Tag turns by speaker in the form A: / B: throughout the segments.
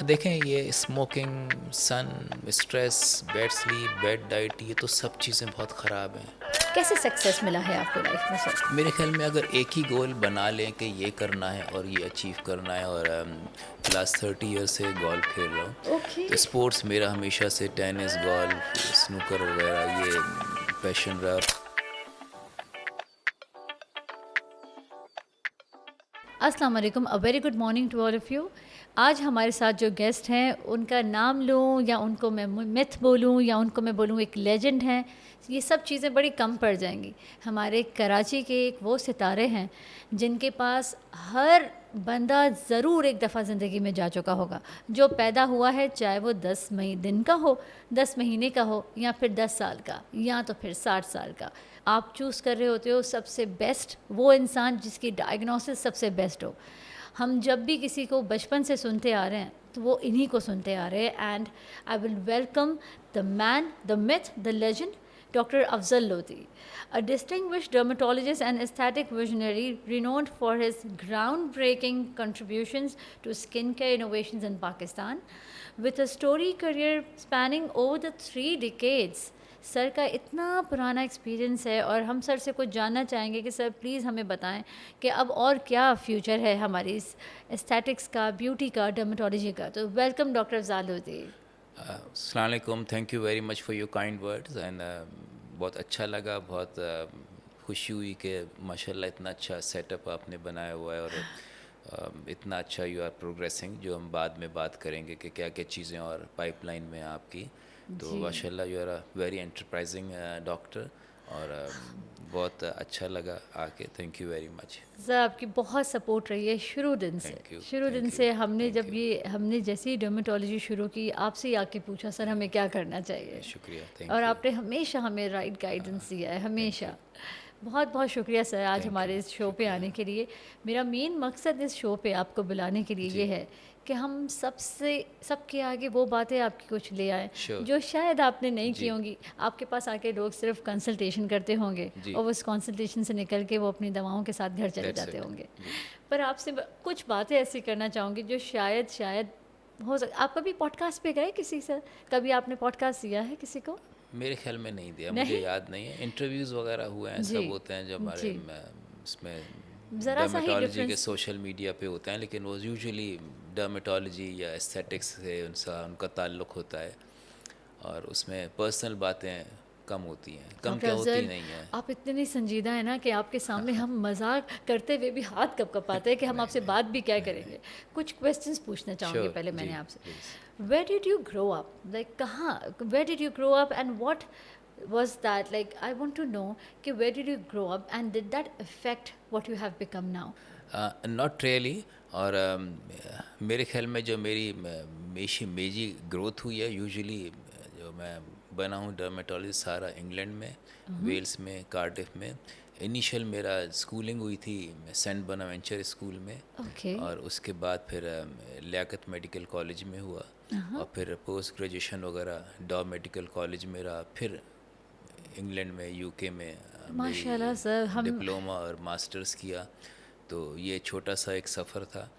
A: देखें, ये smoking, sun, stress, bad sleep, bad diet, ये तो सब चीज़ें बहुत ख़राब हैं।
B: कैसे सक्सेस मिला है आपको लाइफ में सर?
A: मेरे ख्याल में अगर एक ही गोल बना लें कि ये करना है और ये अचीव करना है, और लास्ट 30 ईयर से गोल्फ खेल रहा हूँ,
B: ओके।
A: तो स्पोर्ट्स मेरा हमेशा से टेनिस, गोल्फ, स्नूकर वगैरह ये पैशन रहा।
B: अस्सलाम वालेकुम, a very good morning to all of you. आज हमारे साथ जो गेस्ट हैं उनका नाम लूँ या उनको मैं मिथ बोलूँ या उनको मैं बोलूँ एक लेजेंड हैं, ये सब चीज़ें बड़ी कम पड़ जाएंगी। हमारे कराची के एक वो सितारे हैं जिनके पास हर बंदा ज़रूर एक दफ़ा ज़िंदगी में जा चुका होगा। जो पैदा हुआ है, चाहे वो 10 मई दिन का हो, 10 महीने का हो, या फिर 10 साल का, या तो फिर 60 साल का। आप चूज़ कर रहे होते हो सबसे बेस्ट वो इंसान जिसकी डायग्नोसिस सबसे बेस्ट हो। हम जब भी किसी को बचपन से सुनते आ रहे हैं तो वो इन्हीं को सुनते आ रहे हैं। And I will welcome the man, the myth, the legend, Dr. Afzal Lodi, a distinguished dermatologist and aesthetic visionary renowned for his groundbreaking contributions to skincare innovations in Pakistan. With a storied career spanning over the 3 decades, sir का इतना पुराना experience है और हम sir से कुछ जानना चाहेंगे कि सर प्लीज़ हमें बताएं कि अब और क्या फ्यूचर है हमारी इस एस्थेटिक्स का, ब्यूटी का, डर्मेटोलॉजी का। तो वेलकम डॉक्टर अफजाल लोधी।
A: अस्सलाम वालेकुम, thank you very much for your kind words. And बहुत अच्छा लगा, बहुत खुशी हुई कि माशाल्लाह इतना अच्छा सेटअप आपने बनाया हुआ है, और इतना अच्छा यू आर प्रोग्रेसिंग, जो हम बाद में बात करेंगे कि क्या क्या चीज़ें और पाइपलाइन में हैं आपकी। तो
B: जी
A: माशाल्लाह you are a very enterprising doctor, और बहुत अच्छा लगा आके। Thank you very much.
B: Sir, आपकी बहुत सपोर्ट रही है शुरू दिन से।
A: थैंक यू,
B: शुरू दिन
A: थैंक यू,
B: से हमने
A: थैंक
B: जब
A: यू।
B: ये हमने जैसे ही डर्मेटोलॉजी शुरू की, आपसे ही आके पूछा सर हमें क्या करना चाहिए,
A: शुक्रिया,
B: और
A: थैंक यू,
B: आपने हमेशा हमें राइट गाइडेंस दिया है,
A: थैंक यू,
B: हमेशा। बहुत बहुत शुक्रिया सर आज
A: थैंक यू,
B: हमारे इस शो पे
A: शुक्रिया।
B: आने के लिए। मेरा मेन मकसद इस शो पे आपको बुलाने के लिए ये
A: जी,
B: है कि हम सबके आगे वो बातें आपकी कुछ ले आएँ
A: श्योर।
B: जो शायद आपने नहीं की
A: जी,
B: होंगी। आपके पास आके लोग सिर्फ कंसल्टेशन करते होंगे
A: जी,
B: और उस कंसल्टेशन से निकल के वो अपनी दवाओं के साथ घर चले
A: दैट्स
B: जाते
A: इट।
B: होंगे।
A: जी।
B: पर आपसे कुछ बातें ऐसी करना चाहूँगी जो शायद शायद हो सक आप कभी पॉडकास्ट पे गए किसी से? कभी आपने पॉडकास्ट दिया है किसी को?
A: मेरे ख्याल में नहीं दिया, मुझे
B: नहीं?
A: याद नहीं है। इंटरव्यूज़ वगैरह हुए हैं,
B: जी,
A: सब होते हैं जो हमारे
B: जी।
A: इसमें
B: ज़रा सा ही
A: डर्मेटोलॉजी के
B: डिफरेंस।
A: सोशल मीडिया पे होते हैं, लेकिन वो यूजुअली डर्मेटोलॉजी या एस्थेटिक्स से उनका ताल्लुक़ होता है, और उसमें पर्सनल बातें कम होती हैं, कम
B: डॉक्टर
A: क्या होती
B: अफ़ज़ल,
A: नहीं हैं।
B: आप इतने संजीदा हैं ना कि आपके सामने हम मज़ाक करते हुए भी हाथ कँप-कँपाते हैं कि हम
A: नहीं,
B: आपसे
A: नहीं,
B: बात भी क्या
A: नहीं, नहीं।
B: करेंगे। कुछ क्वेश्चंस पूछना चाहूँगी
A: श्योर,
B: पहले
A: जी,
B: मैंने आपसे।
A: Please.
B: Where did you grow up? Like कहाँ, where did you grow up and what was that? Like I want to know कि where did you grow up and did that affect what you have become now?
A: Not really. और मेरे ख्याल में जो मेरी growth हुई है, usually जो मैं बना हूँ डर्मेटोलॉजिस्ट, सारा इंग्लैंड में, वेल्स में, कार्डिफ में। इनिशियल मेरा स्कूलिंग हुई थी सेंट बोनावेंचर स्कूल में,
B: ओके।
A: और उसके बाद फिर लियाकत मेडिकल कॉलेज में हुआ,
B: हाँ।
A: और फिर पोस्ट ग्रेजुएशन वगैरह डॉ मेडिकल कॉलेज में रहा। फिर इंग्लैंड में, यूके में
B: माशाल्लाह
A: मेरी
B: सर, हम
A: डिप्लोमा और मास्टर्स किया। तो ये छोटा सा एक सफ़र था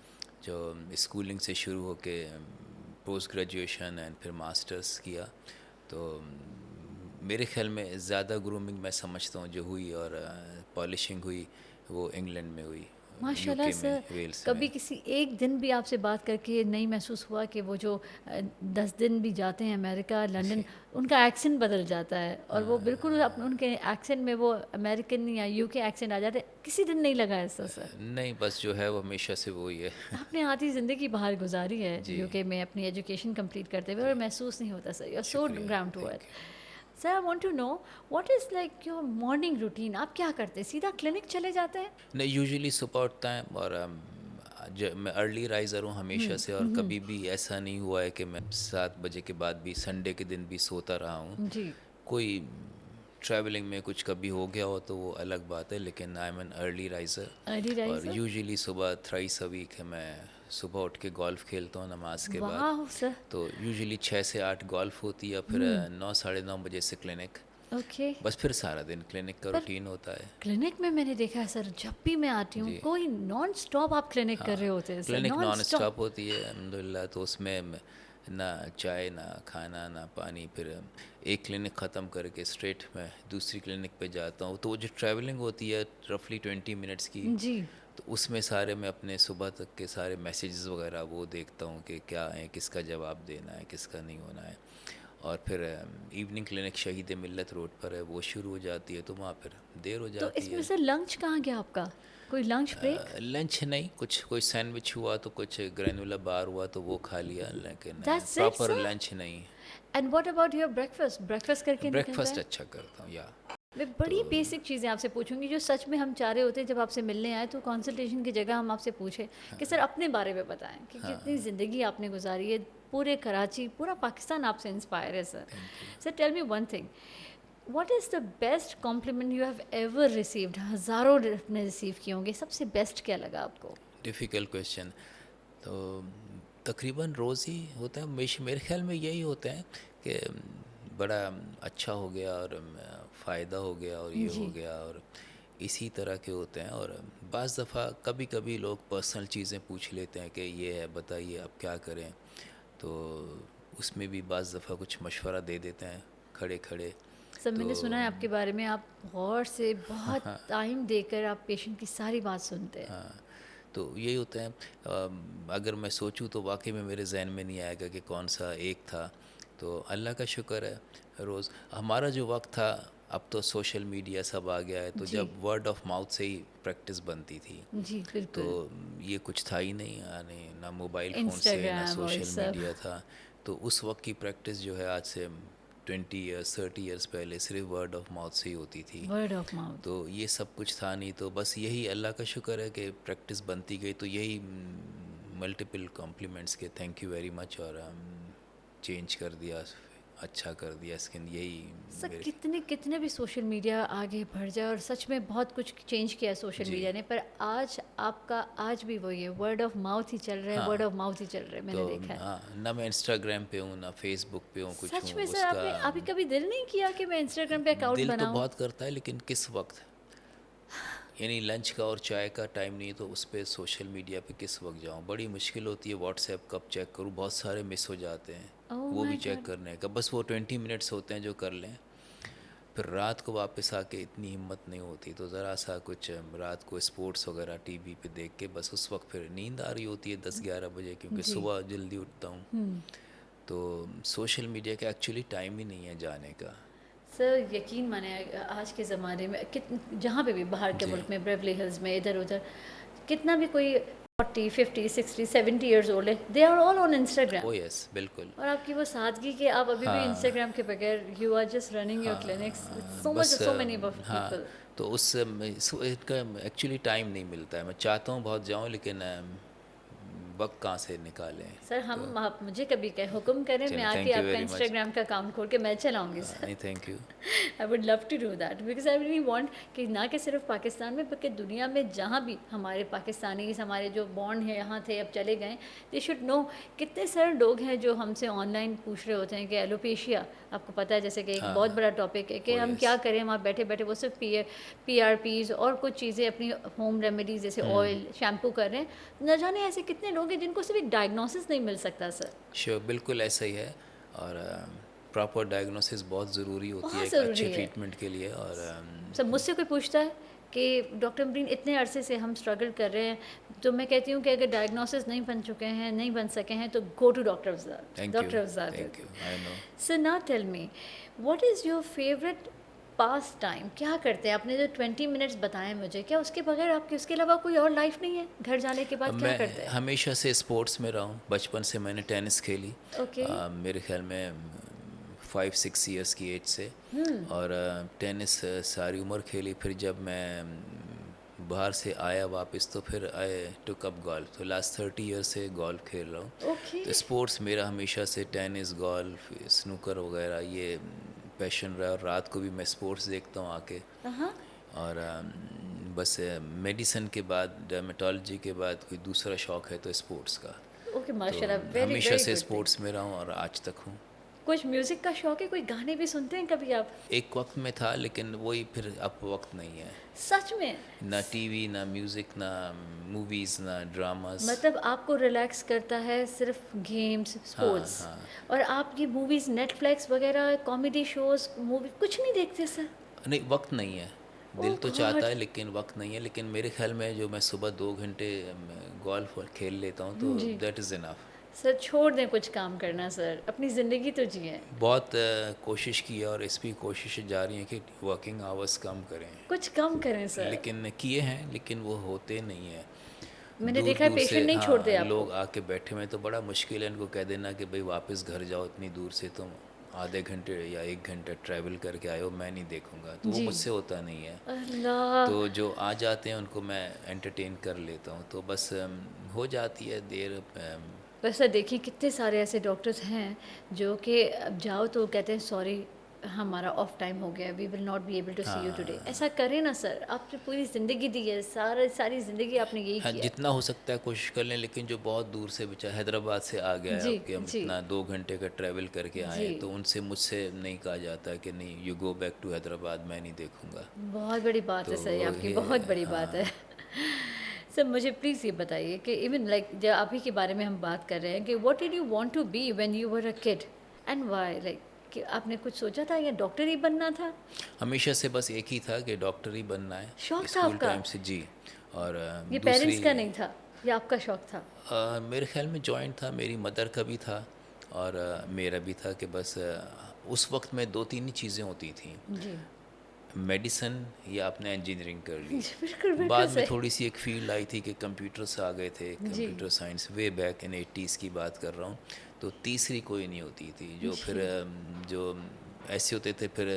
A: जो स्कूलिंग से शुरू होके पोस्ट ग्रेजुएशन एंड फिर मास्टर्स किया। तो मेरे ख्याल में ज़्यादा ग्रूमिंग मैं समझता हूँ जो हुई, और पॉलिशिंग हुई, वो इंग्लैंड में हुई,
B: माशाल्लाह
A: यूके में,
B: सर,
A: वेल्स में।
B: कभी किसी एक दिन भी आपसे बात करके नहीं महसूस हुआ कि वो जो 10 दिन भी जाते हैं अमेरिका, लंदन, उनका एक्सेंट बदल जाता है और वो बिल्कुल उनके एक्सेंट में वो अमेरिकन या यूके एक्सेंट आ जाते हैं? किसी दिन नहीं लगा ऐसा सर?
A: नहीं, बस जो है वो हमेशा से वो ही है।
B: आपने आधी ज़िंदगी बाहर गुजारी है
A: जी,
B: यूके में अपनी एजुकेशन कंप्लीट करते हुए, और
A: जी,
B: महसूस नहीं होता सर। यू आर सो
A: शुक्रिया,
B: ground to earth.
A: Thank you.
B: Sir, I want to know what is like your morning routine? आप क्या करते हैं? सीधा क्लिनिक चले जाते हैं?
A: नहीं, यूजुअली सुबह उठता है, और मैं अर्ली राइज़र हूँ हमेशा से, और कभी भी ऐसा नहीं हुआ है कि मैं 7 बजे के बाद भी, संडे के दिन भी सोता रहा हूँ।
B: जी।
A: कोई ट्रैवलिंग में कुछ कभी हो गया हो तो वो अलग बात है, लेकिन I am an early riser.
B: Early
A: और
B: राइज़र?
A: यूजुअली सुबह थ्राइस अ वीक है, मैं सुबह उठ के गोल्फ़ खेलता हूँ नमाज के बाद।
B: वाह सर!
A: तो यूजुअली 6 से 8 गोल्फ़ होती है, फिर 9 साढ़े 9 बजे से क्लिनिक।
B: ओके।
A: बस फिर सारा दिन क्लिनिक का
B: पर
A: रूटीन होता है।
B: क्लिनिक में मैंने देखा है सर, जब भी मैं आती हूँ
A: जी।
B: कोई नॉन स्टॉप आप क्लिनिक कर रहे होते हैं sir,
A: clinic
B: non
A: non
B: stop.
A: Stop होती है अल्हम्दुलिल्लाह। तो उसमें ना चाय ना खाना ना पानी, फिर एक क्लिनिक ख़त्म करके स्ट्रेट मैं दूसरी क्लिनिक पे जाता हूँ। तो वो जो ट्रैवलिंग होती है रफली 20 मिनट्स की,
B: जी।
A: तो उसमें सारे मैं अपने सुबह तक के सारे मैसेजेस वगैरह वो देखता हूँ कि क्या है, किसका जवाब देना है, किसका नहीं होना है। और फिर इवनिंग क्लिनिक शहीद मिल्लत रोड पर है, वो शुरू हो जाती है, तो वहाँ फिर देर हो
B: तो
A: जाती
B: इसमें
A: है।
B: सर लंच कहाँ गया आपका? कोई लंच ब्रेक?
A: लंच नहीं, कुछ कोई सैंडविच हुआ तो कुछ ग्रेनुला बार हुआ तो वो खा लिया, लेकिन
B: that's it
A: proper
B: sir.
A: Lunch नहीं।
B: And what about your breakfast? Breakfast करके निकलता
A: ब्रेकफास्ट
B: है?
A: अच्छा करता हूँ या।
B: मैं
A: तो
B: बड़ी बेसिक चीज़ें आपसे पूछूंगी जो सच में हम चाह रहे होते हैं जब आपसे मिलने आए, तो कंसल्टेशन की जगह हम आपसे पूछे कि सर अपने बारे में बताएं कि कितनी ज़िंदगी आपने गुजारी है। पूरे कराची, पूरा पाकिस्तान आपसे इंस्पायर है sir.
A: Thank you.
B: Sir tell me one thing, what is the best compliment you have ever received? हज़ारों आपने रिसीव किए होंगे, सबसे बेस्ट क्या लगा आपको?
A: Difficult question. तो तकरीबन रोज़ ही होता है, मेरे ख्याल में यही होता है कि बड़ा अच्छा हो गया और फ़ायदा हो गया और ये हो
B: जी।
A: गया, और इसी तरह के होते हैं। और बाज़ दफ़ा कभी कभी लोग पर्सनल चीज़ें पूछ लेते हैं कि ये है बताइए अब क्या करें, तो उसमें भी बाज़ दफ़ा कुछ मशवरा दे देते हैं खड़े खड़े।
B: सर
A: तो
B: मैंने सुना है आपके बारे में, आप गौर से बहुत टाइम देकर आप पेशेंट की सारी बात सुनते हैं।
A: हाँ, तो यही होता है। अगर मैं सोचूं तो वाकई में मेरे जहन में नहीं आएगा कि कौन सा एक था। तो अल्लाह का शुक्र है, रोज़ हमारा जो वक्त था, अब तो सोशल मीडिया सब आ गया है, तो
B: जी।
A: जब वर्ड ऑफ माउथ से ही प्रैक्टिस बनती थी।
B: जी
A: तो
B: बिल्कुल।
A: ये कुछ था ही नहीं, यानी ना मोबाइल फ़ोन से ना
B: इंस्टाग्राम और
A: सोशल
B: सब।
A: मीडिया था। तो उस वक्त की प्रैक्टिस जो है, आज से 20 ईयर्स 30 ईयर्स पहले सिर्फ वर्ड ऑफ माउथ से ही होती थी।
B: Word of mouth.
A: तो ये सब कुछ था नहीं, तो बस यही अल्लाह का शुक्र है कि प्रैक्टिस बनती गई। तो यही मल्टीपल कॉम्प्लीमेंट्स के थैंक यू वेरी मच, और चेंज कर दिया, अच्छा कर दिया स्किन, यही
B: सर
A: मेरे।
B: कितने कितने भी सोशल मीडिया आगे बढ़ जाए, और सच में बहुत कुछ चेंज किया है सोशल
A: जी।
B: मीडिया ने, पर आज आपका आज भी वही है, वर्ड ऑफ माउथ ही चल रहा है, वर्ड
A: हाँ,
B: ऑफ माउथ ही चल रहा है,
A: तो
B: मैंने देखा है।
A: हाँ, ना मैं इंस्टाग्राम पे हूँ ना फेसबुक पे हूँ, कुछ
B: सच
A: हूँ
B: में सर,
A: उसका।
B: आपने अभी कभी दिल नहीं किया कि मैं इंस्टाग्राम पे अकाउंट
A: दिल तो
B: बनाऊं?
A: बहुत करता है, लेकिन किस वक्त, यानी लंच का और चाय का टाइम नहीं है, तो उस पर सोशल मीडिया पे किस वक्त जाऊँ, बड़ी मुश्किल होती है। व्हाट्सएप कब चेक करूँ, बहुत सारे मिस हो जाते हैं,
B: ओह
A: वो भी
B: माय
A: चेक
B: गॉड।
A: करने का। बस वो 20 मिनट्स होते हैं जो कर लें, फिर रात को वापस आके इतनी हिम्मत नहीं होती, तो ज़रा सा कुछ रात को स्पोर्ट्स वगैरह टीवी पे देख के, बस उस वक्त फिर नींद आ रही होती है 10-11 बजे, क्योंकि
B: जी।
A: सुबह जल्दी उठता हूँ। तो सोशल मीडिया का एक्चुअली टाइम ही नहीं है जाने का।
B: सर यकीन माने, आज के ज़माने में जहाँ पे भी बाहर के
A: जी।
B: मुल्क में, ब्रेवली हिल्स में, इधर उधर, कितना भी कोई 40 50 60 70 ईयर्स ओल्ड है, they are all on Instagram.
A: Oh yes, बिल्कुल।
B: और आपकी वो सादगी कि आप अभी भी
A: हाँ,
B: इंस्टाग्राम के बगैर you are just running your clinics with so much,
A: बस
B: सो मेनी
A: हाँ,
B: पीपल।
A: तो इसका एक्चुअली टाइम नहीं मिलता है। मैं चाहता हूँ बहुत जाऊँ, लेकिन वक्त कहाँ से निकालें।
B: सर
A: तो
B: हम, आप मुझे कभी कहे हुक्म करें, मैं
A: चलें,
B: आके
A: थैंक यू
B: आपका
A: वेरी मच।
B: इंस्टाग्राम का अकाउंट खोल के मैं चलाऊंगी सर।
A: नहीं, thank you.
B: I would love to do that, because I really want कि ना कि सिर्फ पाकिस्तान में बल्कि दुनिया में जहाँ भी हमारे पाकिस्तानी, हमारे जो बॉन्ड हैं यहाँ थे अब चले गए, दे शुड नो। कितने सारे लोग हैं जो हमसे ऑनलाइन पूछ रहे होते हैं कि एलोपेशिया, आपको पता है जैसे कि एक बहुत
A: हाँ,
B: बड़ा टॉपिक है, कि
A: ओ
B: हम
A: यस।
B: क्या करें वहाँ बैठे बैठे, वो सिर्फ PRPs और कुछ चीज़ें अपनी होम रेमेडीज़ जैसे ऑयल शैम्पू कर रहे हैं। न जाने ऐसे कितने लोग हैं जिनको सिर्फ एक डायग्नोसिस नहीं मिल सकता सर।
A: श्योर, बिल्कुल ऐसा ही है। और प्रॉपर डायग्नोसिस बहुत ज़रूरी होती है
B: बहुत
A: एक अच्छे
B: ज़रूरी है।
A: ट्रीटमेंट के लिए। और
B: सब मुझसे कोई पूछता है कि डॉक्टर मरीन इतने अरसे से हम स्ट्रगल कर रहे हैं, तो मैं कहती हूँ कि अगर डायग्नोसिस नहीं बन चुके हैं, नहीं बन सके हैं, तो go to doctor Afzal,
A: thank you,
B: doctor Afzal.
A: Thank you, I know.
B: So now tell me, what is your favourite pastime? क्या करते हैं? आपने जो 20 मिनट्स बताए मुझे, क्या उसके बगैर आपके, उसके अलावा कोई और लाइफ नहीं है? घर जाने के बाद क्या
A: मैं
B: करते हैं?
A: हमेशा से स्पोर्ट्स में रहा हूँ, बचपन से मैंने टेनिस खेली।
B: ओके।
A: मेरे ख्याल में 5-6 ईयर्स की एज से। और टेनिस सारी उम्र खेली। फिर जब मैं बाहर से आया वापस, तो फिर आई टुक अप गोल्फ। तो लास्ट 30 ईयर्स से गोल्फ खेल रहा हूँ।
B: ओके।
A: तो स्पोर्ट्स मेरा हमेशा से टेनिस, गोल्फ, स्नूकर वगैरह ये पैशन रहा। और रात को भी मैं स्पोर्ट्स देखता हूँ आके।
B: हाँ।
A: और बस मेडिसिन के बाद, डर्मेटोलॉजी के बाद कोई दूसरा शौक़ है तो स्पोर्ट्स का।
B: ओके,
A: तो
B: माशाल्लाह, वेरी
A: हमेशा
B: वेरी
A: से
B: गुड थिंग।
A: स्पोर्ट्स में रहा हूँ और आज तक हूँ।
B: कुछ म्यूज़िक का शौक है, कोई गाने भी सुनते हैं कभी आप?
A: एक वक्त में था, लेकिन वही फिर अब वक्त नहीं है।
B: सच में?
A: ना टीवी, ना म्यूज़िक, ना मूवीज़, ना ड्रामास।
B: मतलब आपको रिलैक्स करता है सिर्फ गेम्स,
A: हाँ,
B: स्पोर्ट्स,
A: हाँ।
B: और आप ये मूवीज़, नेटफ्लिक्स वगैरह, कॉमेडी शोज़, मूवी कुछ नहीं देखते सर?
A: नहीं, वक्त नहीं है।
B: ओह
A: दिल तो चाहता
B: गॉड!
A: है लेकिन वक्त नहीं है। लेकिन मेरे ख्याल में जो मैं सुबह 2 घंटे गोल्फ खेल लेता हूँ तो
B: जी।
A: That is enough.
B: सर छोड़ दें कुछ काम करना सर, अपनी ज़िंदगी तो जिएँ।
A: बहुत कोशिश की है और इस भी कोशिशें जारी हैं कि वर्किंग आवर्स कम करें।
B: कुछ कम करें सर।
A: लेकिन किए हैं, लेकिन वो होते नहीं हैं।
B: मैंने
A: दूर
B: देखा है
A: दूर से
B: पेशेंट नहीं छोड़ते
A: हाँ,
B: आपको।
A: लोग आके बैठे हुए हैं तो बड़ा मुश्किल है इनको कह देना कि भाई वापस घर जाओ, इतनी दूर से तुम आधे घंटे या 1 घंटा ट्रैवल करके आए हो, मैं नहीं देखूंगा, तो वो
B: जी।
A: मुझसे होता नहीं है।
B: अल्लाह!
A: तो जो आ जाते हैं उनको मैं एंटरटेन कर लेता हूँ, तो बस हो जाती है देर।
B: वैसे देखिए कितने सारे ऐसे डॉक्टर्स हैं जो कि अब जाओ तो कहते हैं सॉरी, हमारा ऑफ टाइम हो गया, we will not be able to see you today.
A: हाँ,
B: ऐसा करें ना सर, आपने पूरी ज़िंदगी दी है, सारी ज़िंदगी आपने यही
A: हाँ,
B: किया है।
A: जितना हो सकता है कोशिश कर लें। लेकिन जो बहुत दूर से बेचारा हैदराबाद से आ गया है
B: जी,
A: अब कि हम
B: जी,
A: इतना 2 घंटे का ट्रैवल करके आए
B: जी।
A: हैं, तो उनसे मुझसे नहीं कहा जाता कि नहीं, you go back to Hyderabad, मैं नहीं देखूंगा।
B: बहुत बड़ी बात
A: तो
B: है सर, ये आपकी
A: ये
B: बहुत बड़ी बात है।
A: हाँ,
B: सर मुझे प्लीज़ ये बताइए कि इवन लाइक जब अभी के बारे में हम बात कर रहे हैं कि what did you want to be when you were a kid and why, like कि आपने कुछ सोचा था या डॉक्टर ही बनना था?
A: हमेशा से बस एक ही था कि डॉक्टर ही बनना है,
B: शौक था
A: स्कूल
B: आपका?
A: टाइम से जी। और
B: ये
A: दूसरी
B: पेरेंट्स का नहीं था, ये आपका शौक था?
A: मेरे ख्याल में जॉइंट था, मेरी मदर का भी था और मेरा भी था कि बस उस वक्त में 2-3 ही चीज़ें होती थी,
B: जी।
A: मेडिसिन या आपने इंजीनियरिंग कर ली।
B: जी, बिल्कुल, बिल्कुल
A: बाद में
B: सही।
A: थोड़ी सी एक फील्ड आई थी कि कंप्यूटर्स आ गए थे,
B: जी,
A: computer science, way back in 80s की बात कर रहा हूँ। तो तीसरी कोई नहीं होती थी जो फिर
B: जी,
A: जो ऐसे होते थे फिर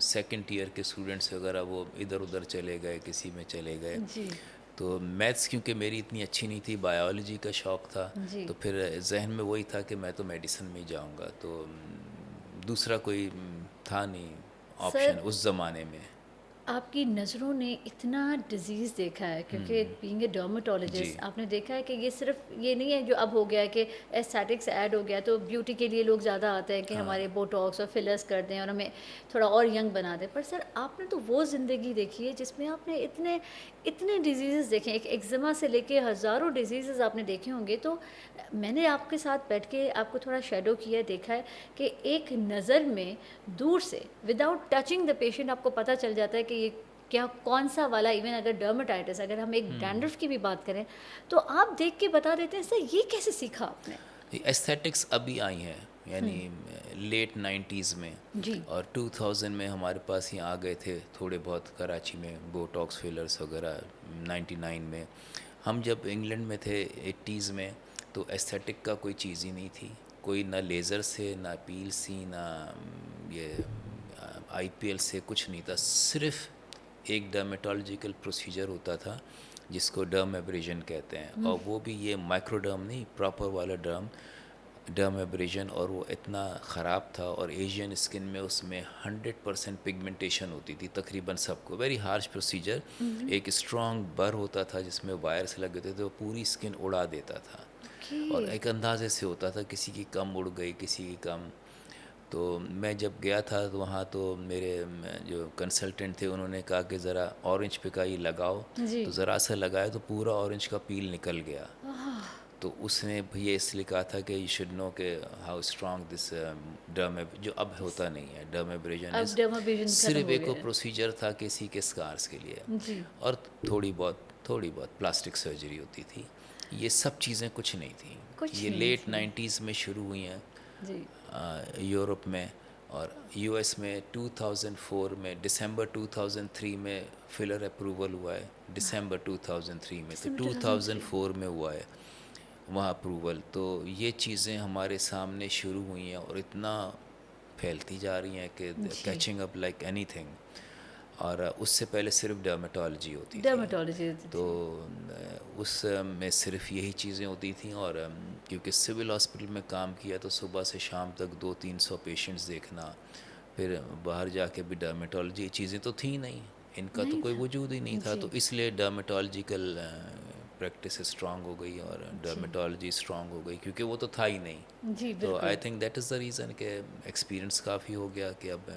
A: सेकंड ईयर के स्टूडेंट्स वगैरह वो इधर उधर चले गए, किसी में चले गए।
B: जी,
A: तो मैथ्स क्योंकि मेरी इतनी अच्छी नहीं थी, बायोलॉजी का शौक़ था,
B: जी।
A: तो फिर जहन में वही था कि मैं तो मेडिसिन में ही जाऊंगा। तो दूसरा कोई था नहीं
B: सर
A: ऑप्शन उस ज़माने में।
B: आपकी नज़रों ने इतना डिज़ीज़ देखा है, क्योंकि
A: हुँ,
B: बीइंग ए
A: जी।
B: डर्मेटोलॉजिस्ट आपने देखा है कि ये सिर्फ ये नहीं है जो अब हो गया है कि एस्थेटिक्स ऐड हो गया तो ब्यूटी के लिए लोग ज़्यादा आते हैं कि
A: हाँ,
B: हमारे बोटॉक्स और फिलर्स कर दें और हमें थोड़ा और यंग बना दें। पर सर आपने तो वो ज़िंदगी देखी है जिसमें आपने इतने इतने डिजीज़ देखे, एक एक्जिमा से लेके हज़ारों डिजीज़ आपने देखे होंगे। तो मैंने आपके साथ बैठ के आपको थोड़ा शैडो किया, देखा है कि एक नज़र में दूर से विदाउट टचिंग द पेशेंट आपको पता चल जाता है कि ये क्या कौन सा वाला, इवन अगर डर्मेटाइटिस, अगर हम एक
A: हुँ।
B: डैंड्रफ की भी बात करें तो आप देख के बता देते हैं। सर ये कैसे सीखा आपने?
A: एस्थेटिक्स अभी आई हैं, यानी लेट 90s में।
B: जी,
A: और 2000 में हमारे पास ही आ गए थे थोड़े बहुत कराची में बोटॉक्स फिलर्स वगैरह। 99 में हम जब इंग्लैंड में थे 80s में, तो एस्थेटिक का कोई चीज़ ही नहीं थी। कोई ना लेज़र से, ना पील सी, ना ये आईपीएल से, कुछ नहीं था। सिर्फ एक डर्मेटोलॉजिकल प्रोसीजर होता था जिसको डर्म एब्रेजन कहते हैं, और वो भी ये माइक्रोडर्म नहीं, प्रॉपर वाला डर्म एब्रेजन। और वो इतना ख़राब था, और एशियन स्किन में उसमें 100% पिगमेंटेशन होती थी तकरीबन सबको। Very harsh procedure. एक स्ट्रॉन्ग बर होता था जिसमें वायर्स लगे थे, तो वो पूरी स्किन उड़ा देता था।
B: ओके।
A: और एक अंदाजे से होता था, किसी की कम उड़ गई, किसी की कम। तो मैं जब गया था तो वहाँ तो मेरे जो कंसल्टेंट थे उन्होंने कहा कि ज़रा ऑरेंज पे का ये लगाओ।
B: जी।
A: तो ज़रा सा लगाया तो पूरा ऑरेंज का पील निकल गया।
B: आह,
A: तो उसने भैया इसलिए कहा था कि यू शुड नो के हाउ स्ट्रॉन्ग दिस डर्म, जो अब होता नहीं है। डर्म एब्रेजन
B: अब
A: इज़
B: डर्माब्रेजन खत्म
A: सिर्फ
B: हो
A: एक
B: गया है।
A: प्रोसीजर था किसी के स्कार्स के लिए,
B: जी,
A: और थोड़ी बहुत प्लास्टिक सर्जरी होती थी। ये सब चीज़ें कुछ नहीं थी।
B: कुछ
A: ये
B: नहीं
A: लेट
B: थी।
A: 90s में शुरू हुई हैं
B: जी,
A: यूरोप में। और यूएस में 2004 में, दिसंबर 2003 में फिलर अप्रूवल हुआ है। दिसंबर 2003 में, तो
B: दिसंबर 2003।
A: 2004 में हुआ है वहाँ अप्रूवल। तो ये चीज़ें हमारे सामने शुरू हुई हैं और इतना फैलती जा रही हैं कि
B: जी,
A: कैचिंग अप लाइक एनीथिंग। और उससे पहले सिर्फ डर्मेटोलॉजी होती थी।
B: डर्मेटोलॉजी होती
A: तो
B: थी।
A: उस में सिर्फ यही चीज़ें होती थी। और क्योंकि सिविल हॉस्पिटल में काम किया तो सुबह से शाम तक 200-300 पेशेंट्स देखना, फिर बाहर जाके भी डर्मेटोलॉजी, चीज़ें तो थी नहीं, इनका तो
B: नहीं
A: कोई
B: था।
A: वजूद ही नहीं था।
B: जी,
A: तो इसलिए डर्मेटोलॉजिकल प्रैक्टिस स्ट्रांग हो गई और डर्मेटोलॉजी स्ट्रांग हो गई, क्योंकि वो तो था ही नहीं।
B: जी
A: तो आई
B: बिल्कुल।
A: Think that is the reason कि एक्सपीरियंस काफ़ी हो गया कि अब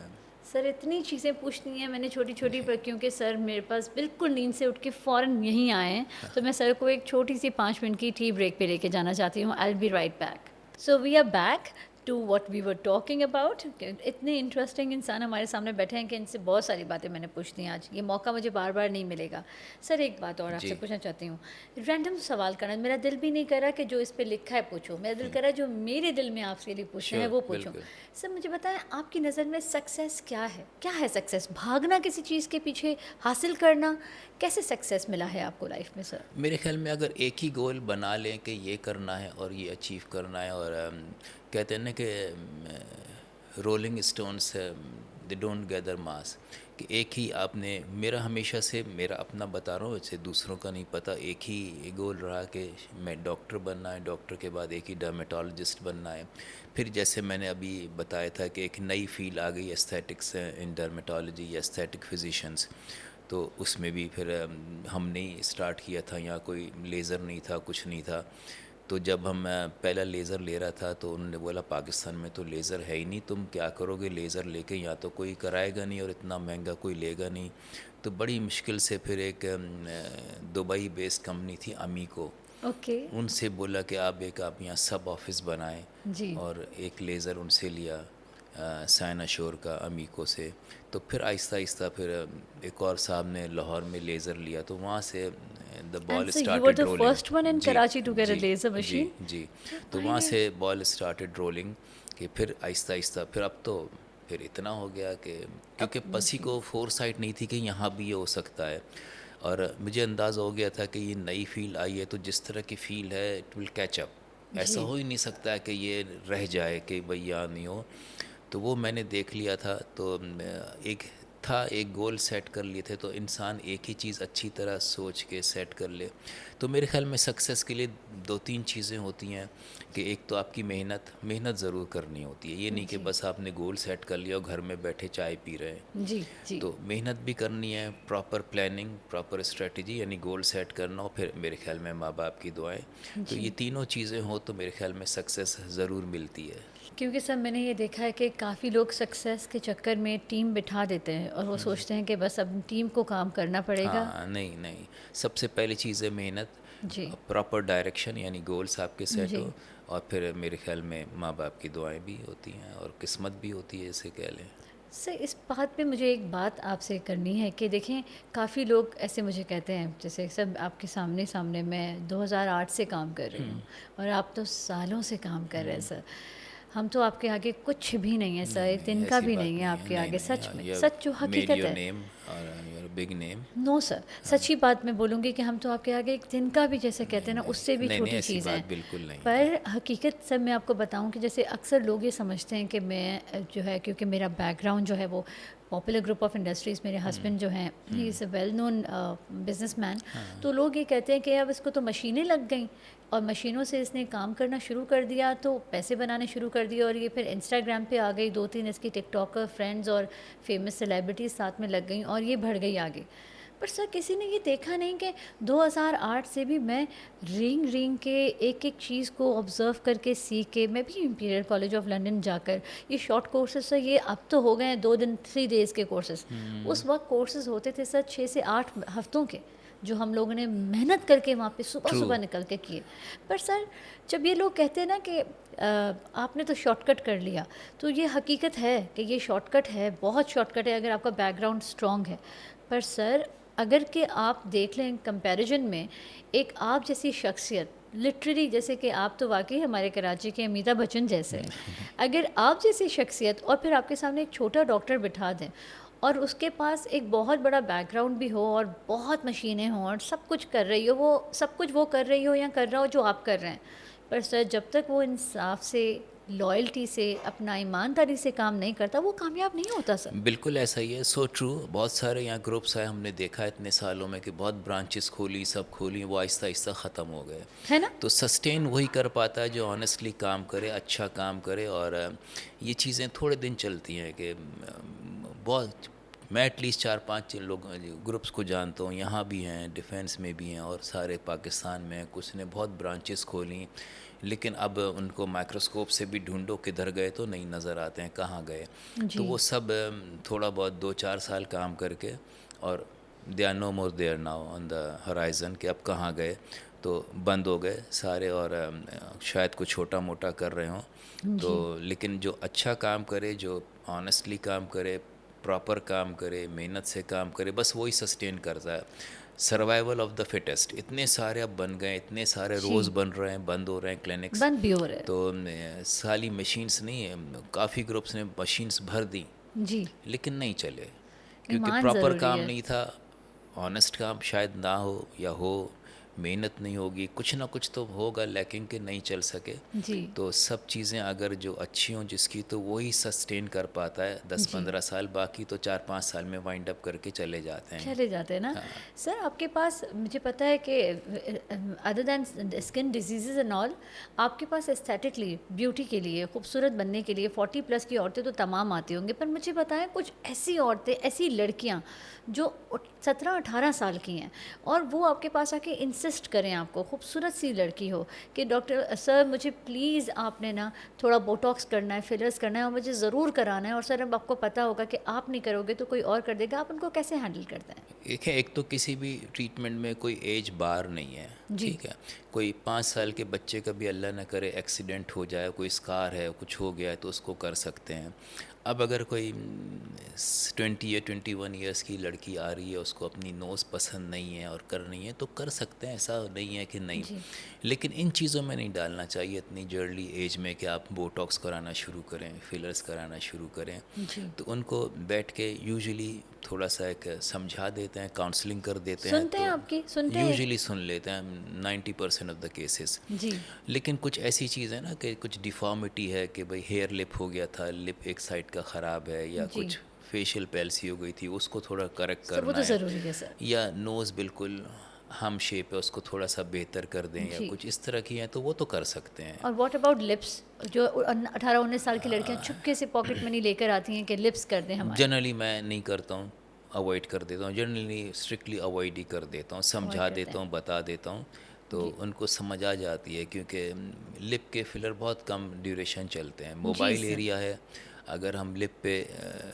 B: सर इतनी चीज़ें पूछनी है मैंने छोटी छोटी,
A: जी
B: पर क्योंकि सर मेरे पास बिल्कुल नींद से उठ के फ़ौरन यहीं आए हैं, तो मैं सर को एक छोटी सी 5 मिनट की टी ब्रेक पे लेके जाना चाहती हूँ। I will be right back. So we are back to what we were talking about. इतने इंटरेस्टिंग इंसान हमारे सामने बैठे हैं कि इनसे बहुत सारी बातें मैंने पूछनी है आज। ये मौका मुझे बार बार नहीं मिलेगा। सर एक बात और आपसे
A: जी
B: पूछना चाहती हूँ, रैंडम सवाल करना मेरा दिल भी नहीं कर रहा कि जो इस पे लिखा है पूछो, मेरा दिल कर रहा है जो मेरे दिल में आपके लिए पूछना है
A: श्योर
B: वो पूछूं।
A: बिल्कुल।
B: सर मुझे बताएं, आपकी नज़र में सक्सेस क्या है? क्या है सक्सेस? भागना किसी चीज़ के पीछे, हासिल करना? कैसे सक्सेस मिला है आपको लाइफ में सर?
A: मेरे ख्याल में अगर एक ही गोल बना लें कि ये करना है और ये अचीव करना है, और कहते हैं ना कि rolling stones they don't gather moss, कि एक ही आपने, मेरा हमेशा से, मेरा अपना बता रहा हूँ, वैसे दूसरों का नहीं पता, एक ही गोल रहा कि मैं डॉक्टर बनना है, डॉक्टर के बाद एक ही डर्मेटोलॉजिस्ट बनना है। फिर जैसे मैंने अभी बताया था कि एक नई फील्ड आ गई एस्थेटिक्स इन डर्मेटोलॉजी या एस्थेटिक फिजिशंस, तो उसमें भी फिर हमने ही स्टार्ट किया था, यहाँ कोई लेज़र नहीं था, कुछ नहीं था। तो जब हम पहला लेज़र ले रहा था तो उन्होंने बोला पाकिस्तान में तो लेज़र है ही नहीं, तुम क्या करोगे लेज़र लेके, यहाँ तो कोई कराएगा नहीं और इतना महंगा कोई लेगा नहीं। तो बड़ी मुश्किल से फिर एक दुबई बेस्ड कंपनी थी अमीको,
B: ओके।
A: उनसे बोला कि आप यहाँ सब ऑफिस बनाएं,
B: जी।
A: और एक लेज़र उनसे लिया साइनाशोर का अमीको से। तो फिर आहिस्ता आहिस्ता फिर एक और साहब ने लाहौर में लेज़र लिया, तो वहाँ से the
B: end
A: ball
B: sir you were
A: started
B: the
A: rolling.
B: First one in
A: जी
B: कराची टू गेट अ
A: जी
B: लेजर
A: जी
B: मशीन?
A: जी। तो वहाँ
B: बड़े।
A: से बॉल स्टार्टेड रोलिंग, कि फिर आहिस्ता आहिस्ता फिर अब तो फिर इतना हो गया कि,
B: अब
A: क्योंकि पसी
B: जी।
A: को फोरसाइट नहीं थी कि यहाँ भी ये हो सकता है, और मुझे अंदाज़ा हो गया था कि ये नई फील्ड आई है तो जिस तरह की फील्ड है इट विल कैच अप। ऐसा
B: जी।
A: हो ही नहीं सकता है कि ये रह जाए कि भाई यहाँ नहीं हो। तो वो मैंने देख लिया था, तो एक था, एक गोल सेट कर लिए थे, तो इंसान एक ही चीज़ अच्छी तरह सोच के सेट कर ले। तो मेरे ख्याल में सक्सेस के लिए दो तीन चीज़ें होती हैं, कि एक तो आपकी मेहनत, मेहनत ज़रूर करनी होती है, ये नहीं कि
B: जी।
A: बस आपने गोल सेट कर लिया और घर में बैठे चाय पी रहे हैं।
B: जी। जी।
A: तो मेहनत भी करनी है, प्रॉपर प्लानिंग, प्रॉपर स्ट्रेटजी, यानी गोल सेट करना, और फिर मेरे ख्याल में माँ बाप की दुआएं। तो ये
B: जी।
A: तीनों चीज़ें हो तो मेरे ख्याल में सक्सेस ज़रूर मिलती है।
B: क्योंकि सर मैंने ये देखा है कि काफ़ी लोग सक्सेस के चक्कर में टीम बिठा देते हैं और वो सोचते हैं कि बस अब टीम को काम करना पड़ेगा।
A: हाँ, नहीं नहीं, सबसे पहली चीज़ है मेहनत,
B: जी।
A: प्रॉपर डायरेक्शन, यानी गोल्स आपके सेट
B: जी।
A: हो, और फिर मेरे ख्याल में माँ बाप की दुआएं भी होती हैं और किस्मत भी होती है, इसे कह लें।
B: सर इस बात पे मुझे एक बात आपसे करनी है कि देखें, काफ़ी लोग ऐसे मुझे कहते हैं, जैसे सब आपके सामने सामने मैं 2008 से काम कर रही हूँ और आप तो सालों से काम कर रहे हैं सर। हम तो आपके आगे कुछ भी नहीं है सर,
A: नहीं
B: एक
A: नहीं,
B: दिन का
A: ऐसी
B: भी
A: बात
B: नहीं है
A: नहीं है,
B: आपके
A: नहीं
B: आगे, सच
A: नहीं,
B: में,
A: यू
B: सच जो
A: मेड
B: हकीकत
A: योर
B: है।
A: नेम और your big name.
B: No sir, सच्ची बात मैं बोलूँगी कि हम तो आपके आगे एक दिन का भी, जैसे कहते
A: नहीं
B: हैं ना,
A: नहीं
B: उससे भी
A: नहीं नहीं,
B: छोटी
A: ऐसी
B: चीज़ है।
A: बात बिल्कुल नहीं है।
B: पर हकीकत सर मैं आपको बताऊं कि जैसे अक्सर लोग ये समझते हैं कि मैं जो है, क्योंकि मेरा बैकग्राउंड जो है वो पॉपुलर ग्रुप ऑफ इंडस्ट्रीज़, मेरे हस्बैंड जो हैं he is a well known businessman, तो लोग ये कहते हैं कि अब इसको तो मशीनें लग गई और मशीनों से इसने काम करना शुरू कर दिया, तो पैसे बनाने शुरू कर दिए, और ये फिर इंस्टाग्राम पे आ गई, 2-3 इसकी टिकटॉकर फ्रेंड्स और फेमस सेलिब्रिटीज़ साथ में लग गई और ये बढ़ गई आगे। पर सर किसी ने ये देखा नहीं कि 2008 से भी मैं रेंग रेंग के एक एक चीज़ को ऑब्ज़र्व करके सीख के, मैं भी इंपीरियल कॉलेज ऑफ लंदन जाकर ये शॉर्ट कोर्सेज सर, ये अब तो हो गए हैं 2 दिन 3 डेज़ के कोर्सेज। उस वक्त कोर्सेज होते थे सर 6 से 8 हफ्तों के, जो हम लोगों ने मेहनत करके वहाँ पे सुबह
A: ट्रू।
B: सुबह निकल के किए। पर सर जब ये लोग कहते हैं ना कि आपने तो शॉर्टकट कर लिया, तो ये हकीकत है कि ये शॉर्टकट है, बहुत शॉर्टकट है अगर आपका बैकग्राउंड स्ट्रॉन्ग है। पर सर अगर कि आप देख लें कंपैरिजन में, एक आप जैसी शख्सियत, लिटरली जैसे कि आप तो वाकई हमारे कराची के अमिताभ बच्चन जैसे हैं, अगर आप जैसी शख्सियत और फिर आपके सामने एक छोटा डॉक्टर बिठा दें और उसके पास एक बहुत बड़ा बैकग्राउंड भी हो और बहुत मशीनें हों और सब कुछ कर रही हो, वो सब कुछ वो कर रही हो या कर रहा हो जो आप कर रहे हैं, पर सर जब तक वो इंसाफ से, लॉयल्टी से, अपना ईमानदारी से काम नहीं करता, वो कामयाब नहीं होता सर।
A: बिल्कुल ऐसा ही है, सो ट्रू। बहुत सारे यहाँ ग्रुप्स आए, हमने देखा है इतने सालों में कि बहुत ब्रांचेस खोली, सब खोली, वो आहिस्ता आहिस्ता ख़त्म हो गए।
B: है ना?
A: तो सस्टेन वही कर पाता है जो ऑनेस्टली काम करे, अच्छा काम करे, और ये चीज़ें थोड़े दिन चलती हैं कि बहुत मैं एटलीस्ट 4-5 लोग ग्रुप्स को जानता हूँ, यहाँ भी हैं, डिफेंस में भी हैं और सारे पाकिस्तान में हैं। कुछ ने बहुत ब्रांचेस खोली, लेकिन अब उनको माइक्रोस्कोप से भी ढूंढो किधर गए तो नहीं नज़र आते हैं, कहाँ गए। तो
B: जी।
A: वो सब थोड़ा बहुत 2-4 साल काम करके और they are no more there now on the horizon कि अब कहाँ गए, तो बंद हो गए सारे। और शायद कुछ छोटा मोटा कर रहे हों तो,
B: जी।
A: लेकिन जो अच्छा काम करे, जो ऑनेस्टली काम करे, प्रॉपर काम करे, मेहनत से काम करे, बस वही सस्टेन करता है। सर्वाइवल ऑफ द फिटेस्ट, इतने सारे अब बन गए, इतने सारे रोज़
B: जी।
A: बन रहे हैं, बंद हो रहे हैं क्लिनिक्स।
B: बंद भी हो रहा है।
A: तो साली मशीन्स नहीं है, काफ़ी ग्रुप्स ने मशीन्स भर दी
B: जी।
A: लेकिन नहीं चले, क्योंकि
B: ईमान
A: प्रॉपर
B: ज़रूरी
A: काम
B: है।
A: नहीं था। ऑनेस्ट काम शायद ना हो, या हो, मेहनत नहीं होगी, कुछ ना कुछ तो होगा लैकिंग के नहीं चल सके।
B: जी।
A: तो सब चीज़ें अगर जो अच्छी हों जिसकी, तो वही सस्टेन कर पाता है
B: जी।
A: 10-15 साल, बाकी तो 4-5 साल में वाइंड अप करके चले जाते हैं।
B: चले जाते हैं ना।
A: हाँ।
B: सर आपके पास मुझे पता है कि other than skin disease and all, आपके पास एस्थेटिकली ब्यूटी के लिए, खूबसूरत बनने के लिए 40 प्लस की औरतें तो तमाम आती होंगी, पर मुझे बताएं कुछ ऐसी औरतें, ऐसी लड़कियां जो 17-18 साल की हैं और वो आपके पास आके इंसिस्ट करें, आपको खूबसूरत सी लड़की हो कि डॉक्टर सर मुझे प्लीज़ आपने ना थोड़ा बोटॉक्स करना है, फिलर्स करना है और मुझे ज़रूर कराना है, और सर अब आपको पता होगा कि आप नहीं करोगे तो कोई और कर देगा, आप उनको कैसे हैंडल करते हैं?
A: एक है, एक तो किसी भी ट्रीटमेंट में कोई एज बार नहीं है,
B: जी।
A: ठीक है। कोई 5 साल के बच्चे का भी अल्लाह ना करे एक्सीडेंट हो जाए, कोई स्कार है, कुछ हो गया है, तो उसको कर सकते हैं। अब अगर कोई 20 या 21 ईयर्स की लड़की आ रही है, उसको अपनी नोज़ पसंद नहीं है और करनी है तो कर सकते हैं, ऐसा नहीं है कि नहीं।
B: जी।
A: लेकिन इन चीज़ों में नहीं डालना चाहिए इतनी जर्ली एज में कि आप बोटॉक्स कराना शुरू करें, फिलर्स कराना शुरू करें।
B: जी।
A: तो उनको बैठ के यूजुअली थोड़ा सा एक समझा देते हैं, काउंसलिंग कर देते हैं,
B: सुनते हैं,
A: तो
B: आपकी सुनते हैं।
A: यूजुअली सुन लेते हैं 90% ऑफ द केसेस।
B: जी।
A: लेकिन कुछ ऐसी चीज़ है ना कि कुछ डिफ़ॉर्मिटी है कि भाई हेयर लिप हो गया था, लिप एक साइड का ख़राब है, या
B: जी।
A: कुछ फेशियल पैल्सी हो गई थी, उसको थोड़ा करेक्ट
B: सर वो
A: करना
B: तो
A: है,
B: ज़रूरी है सर।
A: या नोज़ बिल्कुल हम शेप है, उसको थोड़ा सा बेहतर कर दें, या
B: जी।
A: कुछ इस तरह की हैं, तो वो तो कर सकते हैं।
B: और व्हाट अबाउट लिप्स, जो 18-19 साल की लड़कियां छुपके से पॉकेट मनी लेकर आती हैं कि लिप्स कर दें हमारे।
A: जनरली मैं नहीं करता हूँ, अवॉइड कर देता हूँ, जनरली स्ट्रिक्टली अवॉइड ही कर देता हूँ,
B: अवॉइड
A: समझा
B: करते
A: देता
B: हैं।
A: हूँ, बता देता हूँ, तो
B: जी।
A: उनको समझ आ जाती है। क्योंकि लिप के फिलर बहुत कम ड्यूरेशन चलते हैं,
B: जी
A: मोबाइल
B: सर।
A: एरिया है, अगर हम लिप पे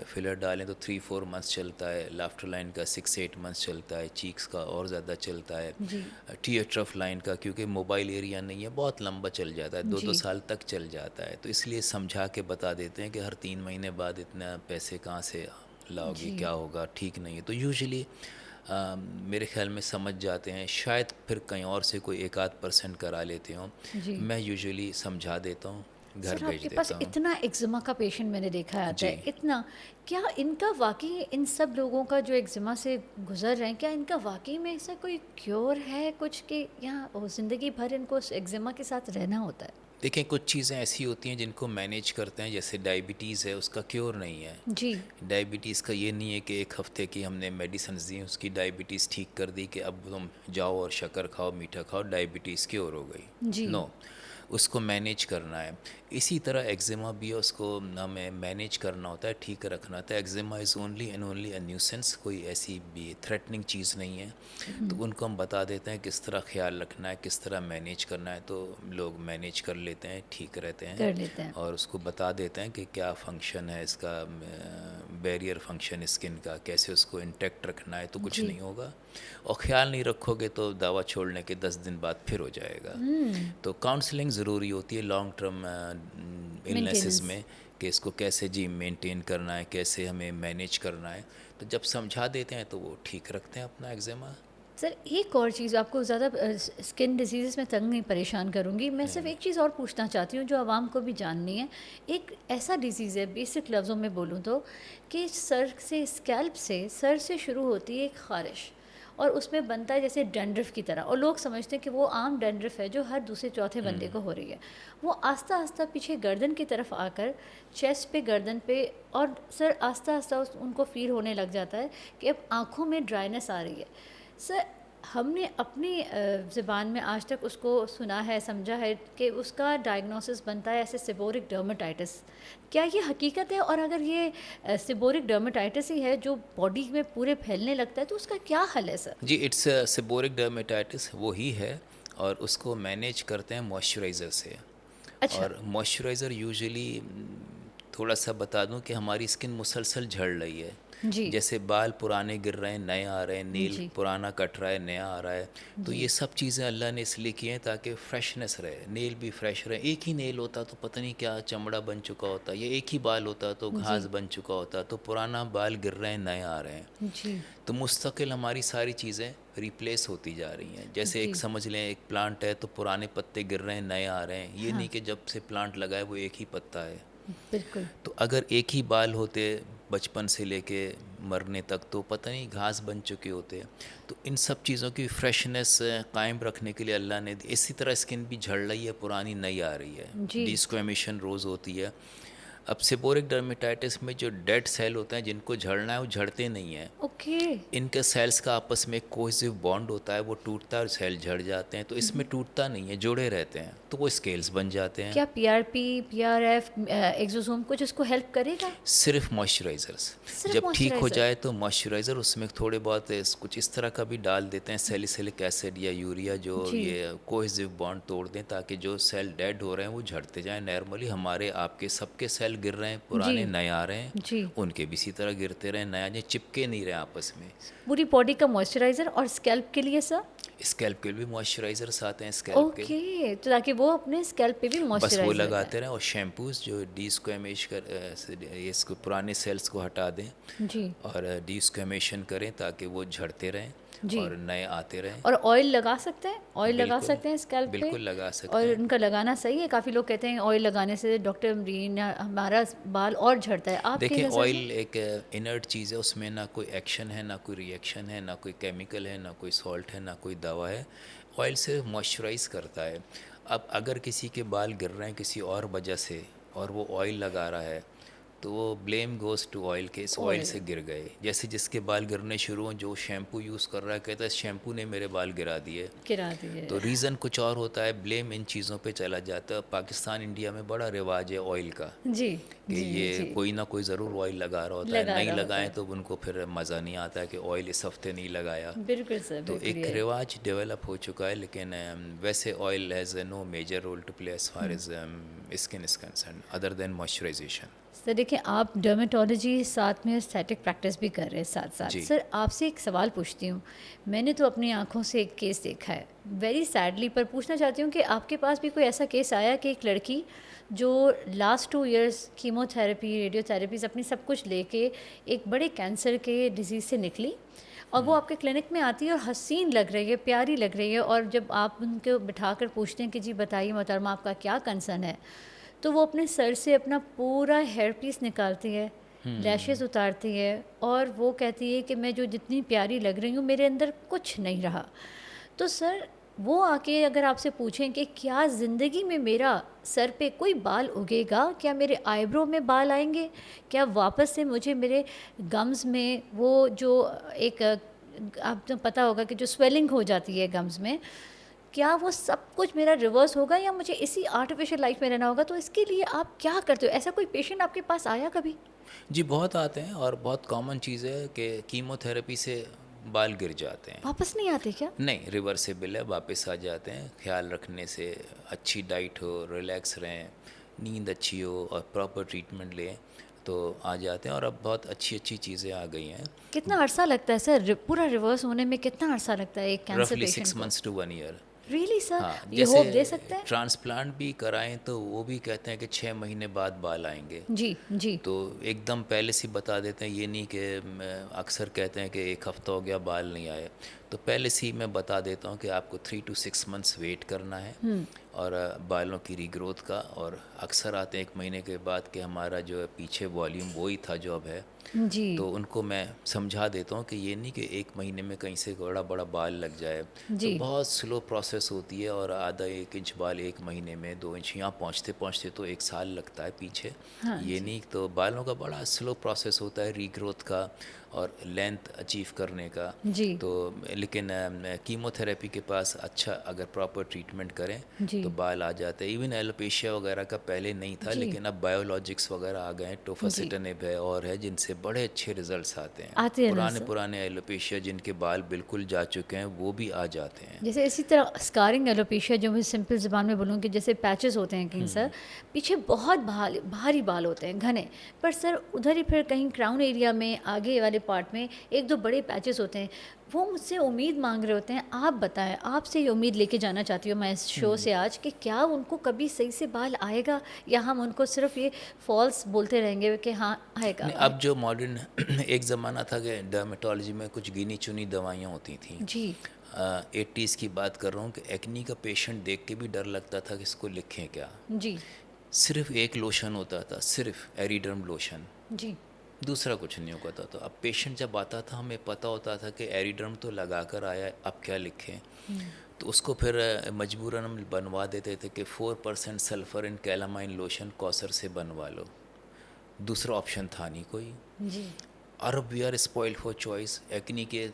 A: फिलर डालें तो 3-4 मंथ्स चलता है, लाफ्टर लाइन का 6-8 मंथ्स चलता है, चीक्स का और ज़्यादा चलता है,
B: जी।
A: टीयर ट्रफ लाइन का क्योंकि मोबाइल एरिया नहीं है, बहुत लंबा चल जाता है, 2-2
B: जी।
A: साल तक चल जाता है। तो इसलिए समझा के बता देते हैं कि हर 3 महीने बाद इतना पैसे कहाँ से लाओगी,
B: जी।
A: क्या होगा, ठीक नहीं है। तो यूजुअली मेरे ख्याल में समझ जाते हैं, शायद फिर कहीं और से कोई 1-8% करा लेते हों।
B: जी।
A: मैं यूजुअली समझा देता हूँ, घर
B: सर
A: भेज
B: आपके पास
A: देता हूँ।
B: इतना एक्जिमा का पेशेंट मैंने देखा आता
A: जी।
B: है, इतना, क्या इनका वाकई, इन सब लोगों का जो एक्जिमा से गुजर रहे हैं, क्या इनका वाकई में ऐसा कोई क्योर है कुछ कि यहाँ ज़िंदगी भर इनको एक्जिमा के साथ रहना होता है?
A: देखें, कुछ चीज़ें ऐसी होती हैं जिनको मैनेज करते हैं, जैसे डायबिटीज़ है, उसका क्योर नहीं है।
B: जी।
A: डायबिटीज़ का ये नहीं है कि एक हफ़्ते की हमने मेडिसिन दी, उसकी डायबिटीज़ ठीक कर दी कि अब तुम जाओ और शक्कर खाओ, मीठा खाओ, डायबिटीज़ क्योर हो गई।
B: जी।
A: नो, उसको मैनेज करना है। इसी तरह एक्जिमा भी है, उसको हमें मैनेज करना होता है, ठीक रखना होता है। Eczema is only and only a nuisance, कोई ऐसी भी थ्रेटनिंग चीज़ नहीं है। तो उनको हम बता देते हैं किस तरह ख्याल रखना है, किस तरह मैनेज करना है, तो लोग मैनेज कर लेते हैं, ठीक रहते हैं।
B: कर लेते हैं।
A: और उसको बता देते हैं कि क्या फंक्शन है इसका, बैरियर फंक्शन स्किन का, कैसे उसको इंटैक्ट रखना है, तो कुछ
B: जी।
A: नहीं होगा। और ख्याल नहीं रखोगे तो दवा छोड़ने के 10 दिन बाद फिर हो जाएगा। तो काउंसलिंग ज़रूरी होती है लॉन्ग टर्म इलनेसेस
B: मेंटेनेंस।
A: में, कि इसको कैसे जी मेंटेन करना है, कैसे हमें मैनेज करना है। तो जब समझा देते हैं तो वो ठीक रखते हैं अपना एक्जिमा।
B: सर एक और चीज़, आपको ज़्यादा स्किन डिजीज़ में तंग नहीं परेशान करूँगी, मैं सिर्फ
A: नहीं,
B: एक चीज़ और पूछना चाहती हूँ जो आवाम को भी जाननी है। एक ऐसा डिजीज़ है, बेसिक लफ्ज़ों में बोलूँ तो, कि सर से, स्कैल्प से, सर से शुरू होती है एक ख़ारिश और उसमें बनता है जैसे डैंड्रफ की तरह, और लोग समझते हैं कि वो आम डैंड्रफ है जो हर दूसरे चौथे बंदे को हो रही है। वो आस्ता आस्ता पीछे गर्दन की तरफ आकर चेस्ट पे, गर्दन पे, और सर आस्ता आस्ता उनको फील होने लग जाता है कि अब आँखों में ड्राइनेस आ रही है। सर हमने अपनी ज़ुबान में आज तक उसको सुना है, समझा है कि उसका डायग्नोसिस बनता है ऐसे सेबोरिक डर्मेटाइटिस। क्या ये हकीकत है? और अगर ये सेबोरिक डर्मेटाइटिस ही है जो बॉडी में पूरे फैलने लगता है, तो उसका क्या हल है सर?
A: जी, इट्स सेबोरिक डर्मेटाइटिस वो ही है, और उसको मैनेज करते हैं मॉइस्चराइज़र से।
B: अच्छा।
A: और मॉइस्चराइज़र यूजुअली, थोड़ा सा बता दूं कि हमारी स्किन मुसलसल झड़ रही है।
B: जी,
A: जैसे बाल पुराने गिर रहे हैं, नए आ रहे हैं, नेल
B: जी,
A: पुराना कट रहा है, नया आ रहा है। तो
B: जी।
A: ये सब चीज़ें अल्लाह ने इसलिए की हैं ताकि फ्रेशनेस रहे, नेल भी फ्रेश रहे। एक ही नेल होता तो पता नहीं क्या चमड़ा बन चुका होता, या एक ही बाल होता तो घास
B: जी,
A: बन चुका होता। तो पुराना बाल गिर रहे हैं, नए आ रहे हैं।
B: जी,
A: तो मुस्तकिल हमारी सारी चीज़ें रिप्लेस होती जा रही हैं। जैसे एक
B: जी,
A: समझ लें, एक प्लांट है तो पुराने पत्ते गिर रहे हैं, नए आ रहे हैं। ये
B: हाँ,
A: नहीं कि जब से प्लांट लगा है वो एक ही पत्ता है।
B: बिल्कुल।
A: तो अगर एक ही बाल होते बचपन से लेके मरने तक, तो पता नहीं घास बन चुके होते। तो इन सब चीज़ों की फ्रेशनेस कायम रखने के लिए अल्लाह ने, इसी तरह स्किन भी झड़ रही है, पुरानी नई आ रही है।
B: जी,
A: डिस्क्वेमेशन रोज़ होती है। अब सेबोरिक डर्मेटाइटिस में जो डेड सेल होते हैं, जिनको झड़ना है वो झड़ते नहीं हैं।
B: ओके।
A: इनके सेल्स का आपस में एक कोहेसिव बॉन्ड होता है, वो टूटता है और सेल झड़ जाते हैं। तो इसमें टूटता नहीं है, जुड़े रहते हैं, तो वो स्केल्स बन जाते हैं।
B: क्या पीआरपी, पीआरएफ, एक्सोसोम कुछ इसको हेल्प करेगा?
A: सिर्फ मॉइस्चराइज़र्स।
B: सिर्फ
A: जब ठीक हो
B: मॉइस्चराइज़र?
A: जाए तो मॉइस्चराइज़र, उसमें थोड़े बहुत कुछ इस तरह का भी डाल देते हैं, सैलिसिलिक एसिड या यूरिया, जो
B: जी,
A: ये कोहेसिव बॉन्ड तोड़ दें, ताकि जो सेल डेड हो रहे हैं वो झड़ते जाएं। नॉर्मली हमारे आपके सबके सेल गिर रहे हैं,
B: जी,
A: पुराने नए आ रहे हैं,
B: जी।
A: उनके भी इसी तरह गिरते रहें, नया जो चिपके नहीं रहे आपस में।
B: पूरी बॉडी का मॉइस्चराइज़र और स्कैल्प के लिए सर?
A: स्कैल्प के लिए भी मॉइस्चराइज़र्स आते हैं, स्कैल्प के।
B: ओके, तो ताकि वो अपने स्कैल्प पे भी
A: बस वो
B: मॉइस्चराइज़ रह जाए।
A: लगाते रहें, और शैम्पूज़ जो डीस्क्वेमेश कर ये इसको पुराने सेल्स को हटा दें,
B: जी,
A: और डीस्क्वेमेशन करें ताकि वो झड़ते रहें
B: जी।
A: और नए आते रहें।
B: और ऑयल लगा सकते हैं? ऑयल लगा
A: बिल्कुल,
B: सकते हैं स्कैल्प पे?
A: बिल्कुल लगा सकते
B: और
A: हैं।
B: उनका लगाना सही है? काफ़ी लोग कहते हैं ऑयल लगाने से डॉक्टर अमरीन हमारा बाल और झड़ता है। आपकी
A: देखिए,
B: नज़र में?
A: ऑयल एक इनर्ट चीज़ है, उसमें ना कोई एक्शन है, ना कोई रिएक्शन है, ना कोई केमिकल है, ना कोई सॉल्ट है, ना कोई दवा है। ऑयल सिर्फ मॉइस्चराइज़ करता है। अब अगर किसी के बाल गिर रहे हैं किसी और वजह से, और वो ऑयल लगा रहा है, तो वो ब्लेम गोज़ टू ऑयल, के इस ऑयल
B: ऑयल
A: से गिर गए। जैसे जिसके बाल गिरने शुरू हों, जो शैम्पू यूज़ कर रहा है, कहता है शैम्पू ने मेरे बाल गिरा दिए।
B: गिरा दिए।
A: तो रीज़न कुछ और होता है, ब्लेम इन चीज़ों पे चला जाता है। पाकिस्तान, इंडिया में बड़ा रिवाज है ऑयल का,
B: जी,
A: कि
B: जी,
A: ये
B: जी।
A: कोई ना कोई ज़रूर ऑयल लगा रहा होता है।
B: लगा
A: नहीं
B: रहा होता
A: लगाएं
B: है।
A: तो उनको फिर मज़ा नहीं आता है कि ऑयल इस हफ्ते नहीं लगाया।
B: बिल्कुल सर,
A: तो
B: बिल्कुल
A: एक
B: ये।
A: रिवाज डेवलप हो चुका है, लेकिन वैसे oil has no major role to play as far as skin is concern, other than moisturisation.
B: Sir देखिए, आप डर्मेटोलॉजी साथ में एस्थेटिक प्रैक्टिस भी कर रहे हैं साथ-साथ।
A: जी,
B: सर आपसे एक सवाल पूछती हूँ। मैंने तो अपनी आँखों से एक केस देखा है, वेरी सैडली, पर पूछना चाहती हूँ कि आपके पास भी कोई ऐसा केस आया कि एक लड़की जो लास्ट 2 इयर्स कीमोथेरेपी, रेडियोथेरेपीज़ अपनी सब कुछ लेके एक बड़े कैंसर के डिज़ीज़ से निकली, और वो आपके क्लिनिक में आती है और हसीन लग रही है, प्यारी लग रही है, और जब आप उनको बिठाकर पूछते हैं कि जी बताइए मोहतरमा आपका क्या कंसर्न है, तो वो अपने सर से अपना पूरा हेयर पीस निकालती है, लैशेज़ उतारती है, और वो कहती है कि मैं जो जितनी प्यारी लग रही हूँ मेरे अंदर कुछ नहीं रहा। तो सर वो आके अगर आपसे पूछें कि क्या ज़िंदगी में मेरा सर पे कोई बाल उगेगा? क्या मेरे आईब्रो में बाल आएँगे? क्या वापस से मुझे मेरे गम्स में वो जो एक आपको पता होगा कि जो स्वेलिंग हो जाती है गम्स में, क्या वो सब कुछ मेरा रिवर्स होगा या मुझे इसी आर्टिफिशियल लाइफ में रहना होगा? तो इसके लिए आप क्या करते हो? ऐसा कोई पेशेंट आपके पास आया कभी?
A: जी बहुत आते हैं, और बहुत कॉमन चीज़ है कि कीमोथेरेपी से बाल गिर जाते हैं।
B: वापस नहीं आते क्या?
A: नहीं, रिवर्सिबल है, वापस आ जाते हैं। ख्याल रखने से, अच्छी डाइट हो, रिलैक्स रहें, नींद अच्छी हो और प्रॉपर ट्रीटमेंट लें, तो आ जाते हैं। और अब बहुत अच्छी अच्छी चीज़ें आ गई हैं।
B: कितना अरसा लगता है सर? पूरा रिवर्स होने में कितना अरसा लगता है एक कैंसर
A: रफली
B: पेशेंट
A: 6
B: को?
A: Months to 1 year.
B: Really sir?
A: हाँ,
B: ये
A: जैसे
B: होप दे सकते हैं?
A: ट्रांसप्लांट भी कराएं तो वो भी कहते हैं कि 6 महीने बाद बाल आएंगे।
B: जी, जी।
A: तो एकदम पहले से बता देते हैं, ये नहीं कि अक्सर कहते हैं कि एक हफ़्ता हो गया बाल नहीं आए। तो पहले से ही मैं बता देता हूँ कि आपको 3 to 6 मंथ्स वेट करना है, और बालों की रीग्रोथ का। और अक्सर आते हैं 1 महीने के बाद कि हमारा जो है पीछे वॉल्यूम वही था जो अब है।
B: जी,
A: तो उनको मैं समझा देता हूँ कि ये नहीं कि 1 महीने में कहीं से बड़ा बड़ा बाल लग जाए। तो
B: जी।
A: बहुत स्लो प्रोसेस होती है, और आधा 1 इंच बाल 1 महीने में, 2 इंच, यहाँ पहुँचते पहुँचते तो 1 साल लगता है पीछे।
B: हाँ
A: ये
B: जी।
A: नहीं, तो बालों का बड़ा स्लो प्रोसेस होता है रीग्रोथ का। और लेंथ अचीव करने का।
B: जी
A: तो लेकिन कीमोथेरेपी के पास अच्छा अगर प्रॉपर ट्रीटमेंट करें
B: जी
A: तो बाल आ जाते हैं। इवन एलोपेशिया वगैरह का पहले नहीं था,
B: जी
A: लेकिन अब बायोलॉजिक्स वगैरह आ गए हैं,
B: जी
A: टोफासिटानिब है और है, जिनसे बड़े अच्छे रिजल्ट्स आते हैं।
B: आते हैं ना
A: पुराने
B: सर।
A: पुराने एलोपेशिया जिनके बाल बिल्कुल जा चुके हैं वो भी आ जाते हैं।
B: जैसे इसी तरह स्कारिंग एलोपेशिया, जो मैं सिंपल ज़बान में बोलूँ कि जैसे पैचेस होते हैं कहीं सर, पीछे बहुत भारी बाल होते हैं घने, पर सर उधर ही फिर कहीं क्राउन एरिया में आगे वाले पार्ट में एक दो बड़े पैचेस होते हैं। वो मुझसे उम्मीद मांग रहे होते हैं, आप बताएं, आपसे ये उम्मीद लेके जाना चाहती हूँ मैं इस शो से आज, कि क्या उनको कभी सही से बाल आएगा, या हम उनको सिर्फ ये फॉल्स बोलते रहेंगे कि हाँ आएगा
A: नहीं, अब जो मॉडर्न एक ज़माना था कि डर्मेटोलॉजी में कुछ गिनी चुनी दवाइयाँ होती थी।
B: जी
A: 80s की बात कर रहा हूँ कि एक्नी का पेशेंट देख के भी डर लगता था कि इसको लिखें क्या।
B: जी
A: सिर्फ एक लोशन होता था, सिर्फ एरिडर्म लोशन,
B: जी
A: दूसरा कुछ नहीं होता था। तो अब पेशेंट जब आता था हमें पता होता था कि एरिडर्म तो लगा कर आया है, अब क्या लिखें। तो उसको फिर मजबूरन हम बनवा देते थे कि 4% सल्फ़र इन कैलामाइन लोशन कौसर से बनवा लो, दूसरा ऑप्शन था नहीं कोई।
B: जी
A: और अब we are spoil for choice, acne के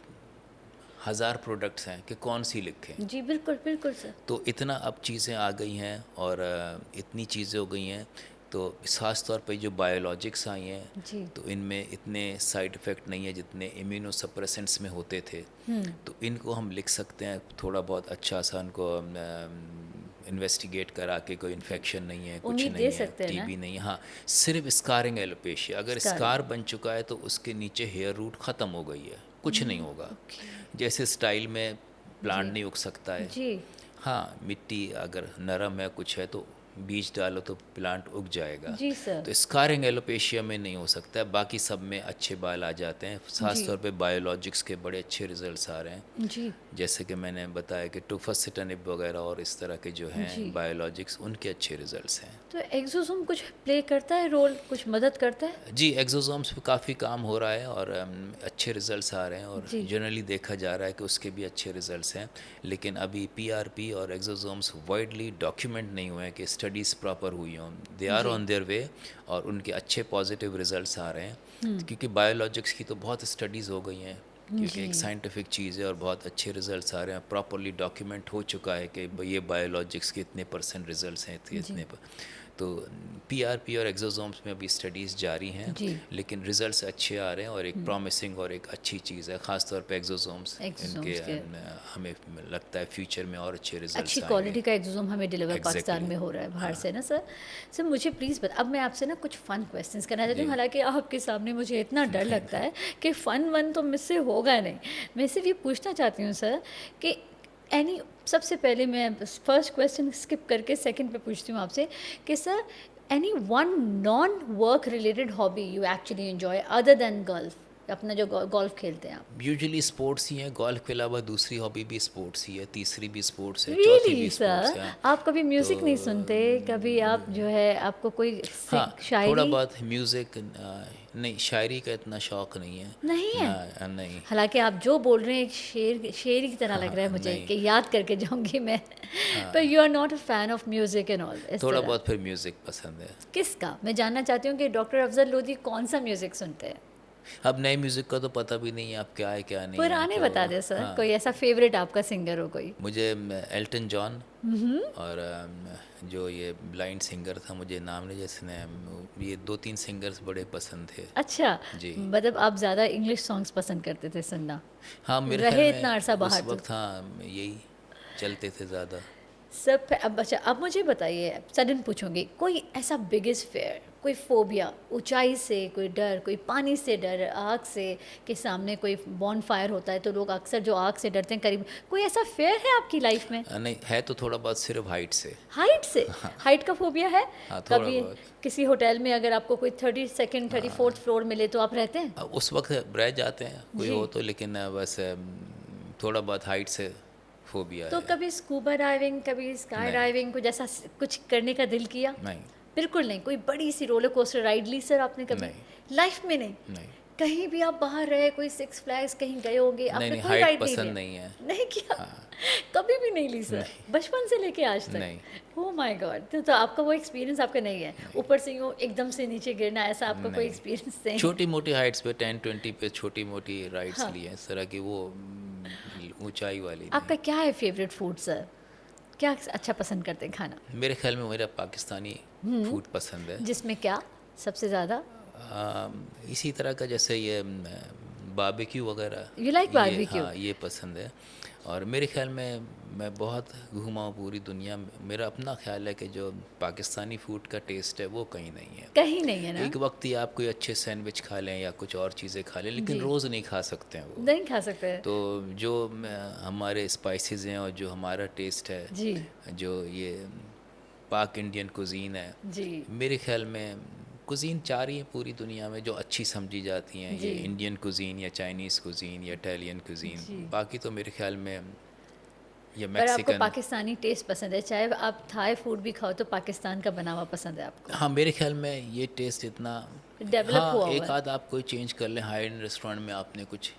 A: 1000 प्रोडक्ट्स हैं कि कौन सी लिखें।
B: जी बिल्कुल बिल्कुल सर।
A: तो इतना अब चीज़ें आ गई हैं और इतनी चीज़ें हो गई हैं, तो ख़ास तौर पे जो बायोलॉजिक्स आई हैं
B: जी
A: तो इनमें इतने साइड इफ़ेक्ट नहीं है जितने इम्यूनोसप्रेसेंट्स में होते थे। तो इनको हम लिख सकते हैं थोड़ा बहुत अच्छा सा, उनको इन्वेस्टिगेट करा के कोई इन्फेक्शन नहीं है, कुछ
B: उम्मीद दे
A: नहीं है,
B: सकते हैं ना।
A: टीबी नहीं है। हाँ, सिर्फ स्कारिंग एलोपेशिया, अगर
B: स्कारिंग
A: स्कार बन चुका है तो उसके नीचे हेयर रूट ख़त्म हो गई है, कुछ नहीं होगा।
B: ओके
A: जैसे स्टाइल में प्लांट
B: जी
A: नहीं उग सकता है।
B: जी
A: हाँ, मिट्टी अगर नरम है कुछ है तो बीज डालो तो प्लांट उग जाएगा।
B: जी सर
A: तो स्कारिंग एलोपेशिया में नहीं हो सकता है, बाकी सब में अच्छे बाल आ जाते हैं। खास
B: जी
A: तौर पे बायोलॉजिक्स के बड़े अच्छे रिजल्ट्स आ रहे हैं,
B: जी
A: जैसे कि मैंने बताया कि टोफासिटानिब वगैरह और इस तरह के जो हैं
B: जी।
A: बायोलॉजिक्स, उनके अच्छे रिजल्ट्स हैं।
B: तो एक्सोसोम कुछ प्ले करता है रोल, कुछ मदद करता है?
A: जी, एक्सोसोम्स पे काफ़ी काम हो रहा है और अच्छे रिजल्ट्स आ रहे हैं, और
B: जी
A: जनरली देखा जा रहा है कि उसके भी अच्छे रिजल्ट्स हैं। लेकिन अभी पीआरपी और एक्सोसोम्स वाइडली डॉक्यूमेंट नहीं हुए हैं कि स्टडीज़ प्रॉपर हुई हों। They R
B: G
A: on their way और उनके अच्छे पॉजिटिव रिजल्ट्स आ रहे हैं, क्योंकि बायोलॉजिक्स की तो बहुत स्टडीज़ हो गई हैं, क्योंकि एक
B: जी
A: साइंटिफिक चीज़ है और बहुत अच्छे रिजल्ट्स आ रहे हैं। प्रॉपरली डॉक्यूमेंट हो चुका है कि ये बायोलॉजिक्स के इतने % रिजल्ट्स हैं,
B: जी
A: इतने तो पीआरपी और एक्सोसोम्स में अभी स्टडीज़ जारी हैं,
B: जी
A: लेकिन रिजल्ट्स अच्छे आ रहे हैं और एक प्रॉमिसिंग और एक अच्छी चीज़ है, ख़ास तौर पे एक्सोसोम्स। इनके
B: एक्सोसोम्स के
A: हमें लगता है फ्यूचर में और अच्छे रिजल्ट्स
B: अच्छी
A: आएंगे।
B: क्वालिटी का एक्सोसोम हमें डिलीवर पाकिस्तान
A: एग्जैक्टली,
B: में हो रहा है बाहर
A: हाँ
B: से ना सर। सर मुझे प्लीज़ बता, अब मैं आपसे ना कुछ फ़न क्वेश्चंस करना चाहती हूँ,
A: जी।
B: हालांकि आपके सामने मुझे इतना डर
A: नहीं,
B: लगता है कि फ़न वन तो मुझसे होगा नहीं। मैं सिर्फ ये पूछना चाहती हूँ सर कि एनी, सबसे पहले मैं फर्स्ट क्वेश्चन स्किप करके सेकंड पे पूछती हूँ आपसे कि sir any one non work related hobby you actually enjoy other than golf, अपना जो गोल्फ खेलते हैं आप?
A: यूजुअली स्पोर्ट्स ही हैं, गोल्फ के अलावा दूसरी हॉबी भी स्पोर्ट्स ही है, तीसरी भी स्पोर्ट्स है, चौथी
B: रियली
A: भी स्पोर्ट्स
B: सर,
A: है।
B: आप कभी
A: तो
B: म्यूज़िक नहीं सुनते? कभी आप जो है आपको कोई
A: हाँ, थोड़ा
B: शायरी
A: बहुत म्यूज़िक, नहीं शायरी का इतना शौक़ नहीं है
B: नहीं है?
A: ना, नहीं।
B: हालांकि आप जो बोल रहे हैं एक शेर, शेर की तरह लग रहा है मुझे
A: नहीं,
B: कि याद करके जाऊंगी मैं। पर you are not a fan of music and all इस
A: थोड़ा
B: तरह?
A: बहुत फिर म्यूज़िक पसंद है।
B: किसका? मैं जानना चाहती हूँ कि डॉक्टर अफजल लोधी कौन सा म्यूज़िक सुनते हैं?
A: अब नए म्यूज़िक का तो पता भी नहीं है अब क्या है क्या नहीं है,
B: पुराने
A: तो
B: बता दे सर, कोई
A: हाँ,
B: ऐसा फेवरेट आपका सिंगर हो कोई?
A: मुझे एल्टन जॉन और जो ये ब्लाइंड सिंगर था, मुझे नाम नहीं, जिसने ये 2-3 सिंगर्स बड़े पसंद थे।
B: अच्छा,
A: जी
B: मतलब आप ज़्यादा इंग्लिश सॉन्ग्स पसंद करते थे सुनना,
A: हाँ, मेरे ख्याल
B: रहे इतना अरसा
A: में उस
B: बाहर तो।
A: वक्त हाँ यही चलते थे ज़्यादा।
B: सब अब अच्छा, अब मुझे बताइए, सडन पूछूंगी, कोई ऐसा बिगेस्ट फेयर, कोई फोबिया, ऊंचाई से कोई डर, कोई पानी से डर, आग से, के सामने कोई बॉन फायर होता है तो लोग अक्सर जो आग से डरते हैं, करीब कोई ऐसा फेयर है आपकी लाइफ में?
A: नहीं है तो थोड़ा बहुत सिर्फ हाइट से।
B: हाइट से? हाइट का फोबिया है?
A: हाँ, थोड़ा
B: कभी
A: बहुत।
B: किसी होटल में अगर आपको कोई 32nd 34th फ्लोर मिले तो आप रहते हैं?
A: उस वक्त रह जाते हैं कोई
B: जी।
A: हो तो, लेकिन बस थोड़ा बहुत हाइट से फोबिया
B: तो
A: है।
B: कभी स्कूबा डाइविंग, कभी स्काई
A: नहीं,
B: डाइविंग, कुछ ऐसा कुछ करने का दिल किया?
A: नहीं,
B: बिल्कुल नहीं? कोई बड़ी सी रोलर कोस्टर राइड ली सर आपने कभी
A: नहीं,
B: लाइफ में? नहीं?
A: नहीं,
B: कहीं भी आप बाहर रहे, कोई सिक्स फ्लैग्स कहीं गए होंगे,
A: नहीं,
B: आपने
A: नहीं,
B: कोई
A: हाइट
B: राइड नहीं
A: पसंद
B: लिया?
A: नहीं है।
B: नहीं किया?
A: हाँ,
B: कभी भी नहीं ली सर, बचपन से लेके आज तक?
A: नहीं,
B: ओह माय गॉड! तो आपका वो एक्सपीरियंस आपका नहीं है, ऊपर से यूँ एकदम से नीचे गिरना, ऐसा आपका कोई
A: नहीं।
B: एक्सपीरियंस नहीं है?
A: छोटी-मोटी हाइट्स पे 10-20 पे छोटी-मोटी राइड्स
B: हाँ,
A: ली हैं, इस तरह की वो ऊँचाई वाली नहीं।
B: आपका क्या है फेवरेट फूड सर? क्या अच्छा पसंद करते हैं खाना?
A: मेरे ख़्याल में मेरा पाकिस्तानी फूड पसंद है।
B: जिसमें क्या सबसे ज़्यादा?
A: इसी तरह का जैसे ये बारबेक्यू वगैरह,
B: यू लाइक
A: ये
B: बारबेक्यू?
A: हाँ, ये पसंद है। और मेरे ख़्याल में मैं बहुत घूमा हूँ पूरी दुनिया में। मेरा अपना ख़्याल है कि जो पाकिस्तानी फ़ूड का टेस्ट है वो कहीं नहीं है।
B: कहीं नहीं है ना?
A: एक वक्त ही आप कोई अच्छे सैंडविच खा लें या कुछ और चीज़ें खा लें, लेकिन
B: जी,
A: रोज़ नहीं खा सकते हैं वो।
B: नहीं खा सकते।
A: तो जो हमारे स्पाइसेस हैं और जो हमारा टेस्ट है,
B: जी,
A: जो ये पाक इंडियन कुज़ीन है,
B: जी,
A: मेरे ख़्याल में कुज़ीन 4 ही हैं पूरी दुनिया में जो अच्छी समझी जाती हैं।
B: जी,
A: ये इंडियन कुज़ीन या चाइनीज़ कुज़ीन या इटालियन कुज़ीन।
B: जी।
A: बाकी तो मेरे ख़्याल में या
B: पर आपको
A: मैक्सिकन।
B: पाकिस्तानी टेस्ट पसंद है, चाहे आप थाई फूड भी खाओ तो पाकिस्तान का बना हुआ पसंद है आपको?
A: हाँ, मेरे ख़्याल में ये टेस्ट इतना।
B: डेवलप
A: हाँ,
B: हुआ हुआ
A: एक
B: है।
A: आध आप कोई चेंज कर लें, हाई एंड रेस्टोरेंट में आपने कुछ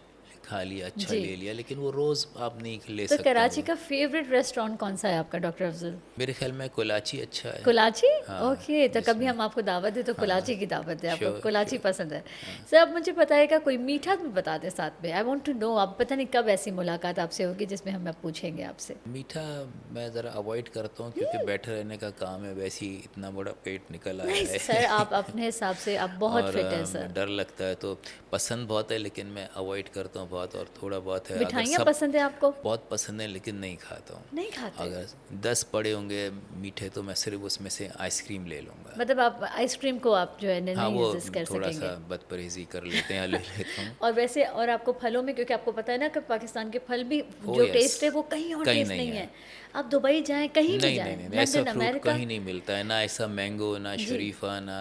A: खा लिया, अच्छा
B: जी,
A: ले लिया, लेकिन वो रोज़ आप नहीं ले
B: तो
A: सकते हैं
B: कराची
A: वो।
B: का फेवरेट रेस्टोरेंट कौन सा है आपका डॉक्टर अफजल?
A: मेरे ख़्याल में कोलाची अच्छा है।
B: कोलाची?
A: हाँ,
B: ओके, तो कभी
A: जिसमें
B: हम आपको दावत दें तो कोलाची की दावत है, आपको
A: श्योर,
B: कोलाची
A: श्योर।
B: पसंद है। सर आप मुझे बताइएगा कोई मीठा भी बता दें साथ में, आई वांट टू नो। आप पता नहीं कब ऐसी मुलाकात आपसे होगी जिसमें हम पूछेंगे आपसे।
A: मीठा मैं ज़रा अवॉइड करता हूँ क्योंकि बैठे रहने का काम है, वैसे ही इतना बड़ा पेट निकल आया
B: नहीं
A: है।
B: सर, आप अपने हिसाब से आप बहुत
A: और
B: फिट हैं सर।
A: डर लगता है, तो पसंद बहुत है लेकिन मैं अवॉइड करता हूँ बहुत। और थोड़ा बहुत है, अगर
B: मिठाइयाँ
A: सब
B: पसंद है आपको?
A: बहुत पसंद है लेकिन नहीं खाता हूँ।
B: नहीं खाते?
A: अगर 10 पड़े होंगे मीठे तो मैं सिर्फ उसमें से आइसक्रीम ले लूँगा।
B: मतलब आप आइसक्रीम को आप जो है
A: हाँ,
B: नहीं
A: वो
B: रेजिस्ट कर
A: थोड़ा
B: सकेंगे।
A: सा बदपरहेज़ी कर लेते हैं या ले लेता हूँ।
B: और वैसे और आपको फलों में, क्योंकि आपको पता है ना कि पाकिस्तान के फल भी
A: ओह
B: जो
A: यस,
B: टेस्ट है वो कहीं और
A: कहीं
B: टेस्ट
A: नहीं
B: नहीं
A: है।
B: है। आप दुबई जाएं, कहीं भी
A: नहीं, नहीं,
B: जाएं,
A: नहीं, नहीं, ऐसा
B: लंदन,
A: फ्रूट
B: अमेरिका।
A: कहीं नहीं मिलता है, ना ऐसा मैंगो, ना
B: जी
A: शरीफा, ना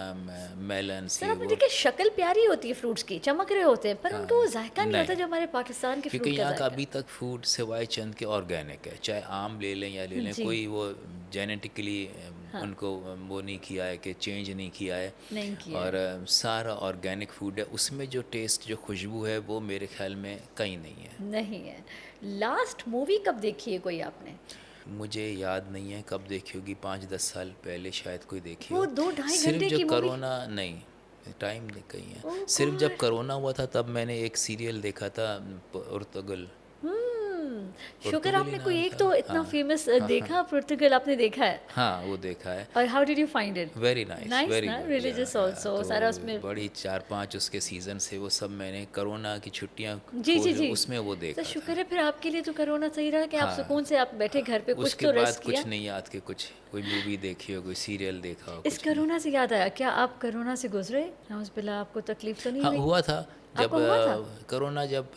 A: मेलन,
B: सर, आपने
A: सेब और।
B: देखिए शक्ल प्यारी होती है फ्रूट्स की, चमक रहे होते हैं, पर उनका वो जायका नहीं होता
A: नहीं,
B: जो हमारे पाकिस्तान के
A: क्योंकि
B: फ्रूट का
A: यहाँ का
B: जायका
A: अभी तक फूड सिवाय चंद के ऑर्गेनिक है। चाहे आम ले लें या ले
B: है।
A: लें,
B: जी,
A: कोई वो जेनेटिकली
B: हाँ,
A: उनको वो नहीं किया है कि चेंज नहीं किया है।
B: नहीं किया
A: और
B: है।
A: सारा ऑर्गेनिक फूड है, उसमें जो टेस्ट जो खुशबू है वो मेरे ख्याल में कहीं नहीं है।
B: नहीं है। लास्ट मूवी कब देखी है कोई आपने?
A: मुझे याद नहीं है कब देखी होगी, 5-10 साल पहले शायद कोई देखी
B: वो
A: हो।
B: 2 ढाई
A: सिर्फ
B: घंटे की
A: जब
B: मूवी।
A: करोना नहीं, टाइम नहीं कहीं है।
B: ओह
A: सिर्फ जब
B: गॉड।
A: करोना हुआ था तब मैंने एक सीरियल देखा था, पुर्तगल।
B: शुक्र
A: पुर्तगल ही
B: आपने कोई
A: नाम
B: एक
A: था।
B: तो इतना
A: हाँ,
B: फेमस
A: हाँ, हाँ,
B: देखा, पुर्तगाल आपने देखा है।
A: हाँ, वो देखा है।
B: और how did you find it?
A: Very nice,
B: nice
A: very
B: ना,
A: गुड। या
B: रिलीजियस आल्सो
A: तो
B: सारा उसमें।
A: बड़ी 4-5 उसके सीजन से वो सब मैंने कोरोना की छुट्टियां
B: जी जी
A: खोज
B: जी।
A: उसमें वो
B: तो
A: देखा
B: शुक्र
A: था।
B: है फिर आपके लिए तो कोरोना सही रहा कि आप
A: हाँ,
B: सुकून से आप बैठे घर पे, कुछ
A: उसके
B: तो
A: बाद
B: रेस्ट किया।
A: कुछ नहीं याद, के कुछ कोई मूवी देखी हो, कोई सीरियल देखा हो,
B: इस
A: कुछ नहीं।
B: कोरोना से याद आया, क्या आप कोरोना से गुजरे? नाउज़ुबिल्लाह, आपको तकलीफ तो नहीं
A: हाँ,
B: हुई?
A: हुआ था जब
B: आपको हुआ था?
A: कोरोना जब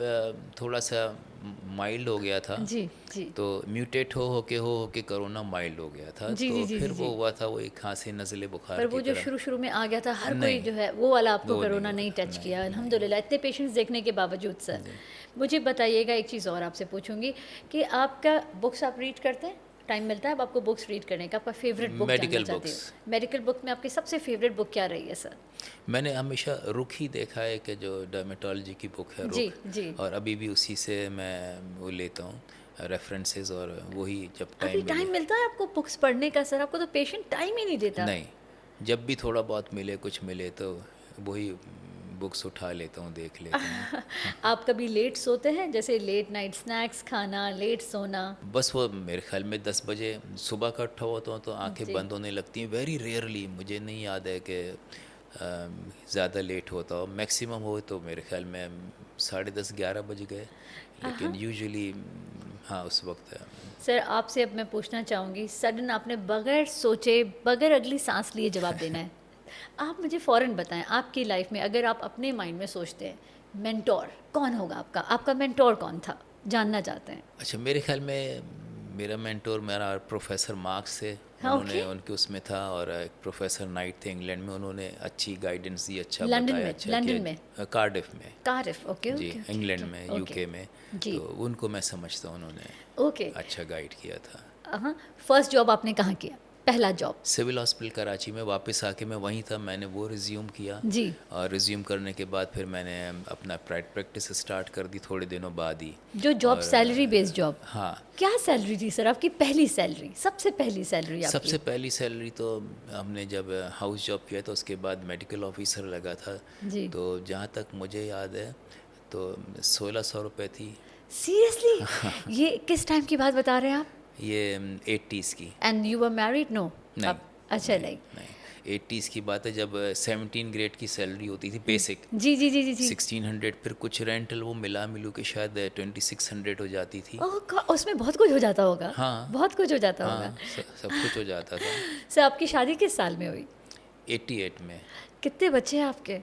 A: थोड़ा सा माइल्ड हो गया था,
B: जी जी
A: तो म्यूटेट हो के कोरोना माइल्ड हो गया था,
B: जी जी
A: तो
B: जी जी
A: फिर वो
B: जी।
A: हुआ था वो एक खांसी नज़ले बुखार
B: पर
A: की
B: वो जो
A: तरह।
B: शुरू शुरू में आ गया था, हर कोई
A: नहीं,
B: जो है वो वाला, आपको
A: वो नहीं
B: कोरोना नहीं
A: हुआ,
B: टच
A: नहीं,
B: किया
A: नहीं।
B: अल्हम्दुलिल्लाह, इतने पेशेंट्स देखने के बावजूद। सर मुझे बताइएगा, एक चीज़ और आपसे पूछूंगी कि आपका बुक्स आप रीड करते हैं? टाइम मिलता है अब आपको बुक्स रीड करने का? आपका फेवरेट बुक जानना
A: मेडिकल
B: चाहती
A: बुक्स।
B: हूँ। मेडिकल बुक में आपकी सबसे फेवरेट बुक क्या रही है सर?
A: मैंने हमेशा रुख ही देखा है कि जो डर्मेटोलॉजी की बुक है
B: जी
A: रुख,
B: जी।
A: और अभी भी उसी से मैं वो लेता हूँ रेफरेंसेस, और वही जब
B: अभी
A: टाइम मिले।
B: टाइम मिलता है आपको बुक्स पढ़ने का सर? आपको तो पेशेंट टाइम ही नहीं देता।
A: नहीं, जब भी थोड़ा बहुत मिले, कुछ मिले तो वही बुक्स उठा लेता हूँ, देख लेता हूँ।
B: आप कभी लेट सोते हैं, जैसे लेट नाइट स्नैक्स खाना, लेट सोना?
A: बस वो मेरे ख्याल में 10 बजे सुबह का उठा होता हूँ तो आंखें
B: जी।
A: बंद होने लगती हैं। वेरी रेयरली, मुझे नहीं याद है कि ज़्यादा लेट होता हो। मैक्सिमम हो तो मेरे ख्याल में 10:30-11 बज गए, लेकिन यूजुअली हाँ उस वक्त
B: सर आपसे अब मैं पूछना चाहूँगी, सडन आपने बगैर सोचे, बगैर अगली सांस लिए जवाब देना है। आप मुझे फ़ौरन बताएं, आपकी लाइफ में अगर आप अपने माइंड में सोचते हैं, मेंटोर कौन होगा आपका? आपका मेंटोर कौन था, जानना चाहते हैं।
A: अच्छा, मेरे ख्याल में मेरा मेंटोर मेरा प्रोफेसर मार्क्स थे।
B: हाँ,
A: उन्होंने
B: ओके।
A: उनके उसमें था, और एक प्रोफेसर नाइट थे इंग्लैंड में, उन्होंने अच्छी गाइडेंस दी, अच्छा
B: लंदन
A: बताया,
B: में?
A: अच्छा
B: लंदन में?
A: किया। कार्डिफ में।
B: कार्डिफ, ओके
A: जी,
B: ओके ओके
A: इंग्लैंड
B: ओके
A: में,
B: ओके।
A: यूके में।
B: जी,
A: तो उनको मैं समझता हूँ उन्होंने
B: ओके।
A: अच्छा गाइड किया था।
B: हाँ, फर्स्ट जॉब आपने कहाँ किया? पहला जॉब?
A: सिविल हॉस्पिटल कराची में। वापस आके मैं वहीं था, मैंने वो रिज्यूम किया।
B: जी।
A: और रिज्यूम करने के बाद फिर मैंने अपना प्राइवेट प्रैक्टिस स्टार्ट कर दी थोड़े दिनों बाद ही।
B: जो जॉब
A: और
B: सैलरी बेस्ड जॉब,
A: हाँ,
B: क्या सैलरी थी सर आपकी? पहली सैलरी, सबसे पहली सैलरी आपकी?
A: सबसे पहली सैलरी तो हमने जब हाउस जॉब किया तो उसके बाद मेडिकल ऑफिसर लगा था,
B: जी।
A: तो जहाँ तक मुझे याद है तो 1600 रुपये थी।
B: सीरियसली? ये किस टाइम की बात बता रहे हैं आप?
A: ये 80s की।
B: And you were married? No.
A: नहीं,
B: आप? अच्छा, नहीं।
A: नहीं, 80s की बात है, जब 17 ग्रेड की सैलरी होती थी बेसिक।
B: जी जी जी जी जी।
A: 1600, फिर कुछ रेंटल वो मिला मिलू के शायद 2600 हो जाती थी।
B: ओह उसमें बहुत कुछ हो जाता होगा।
A: हाँ,
B: बहुत कुछ हो जाता होगा।
A: हाँ, सब कुछ हो जाता था।
B: सर आपकी शादी किस साल में हुई?
A: 88 में।
B: कितने बच्चे हैं आपके?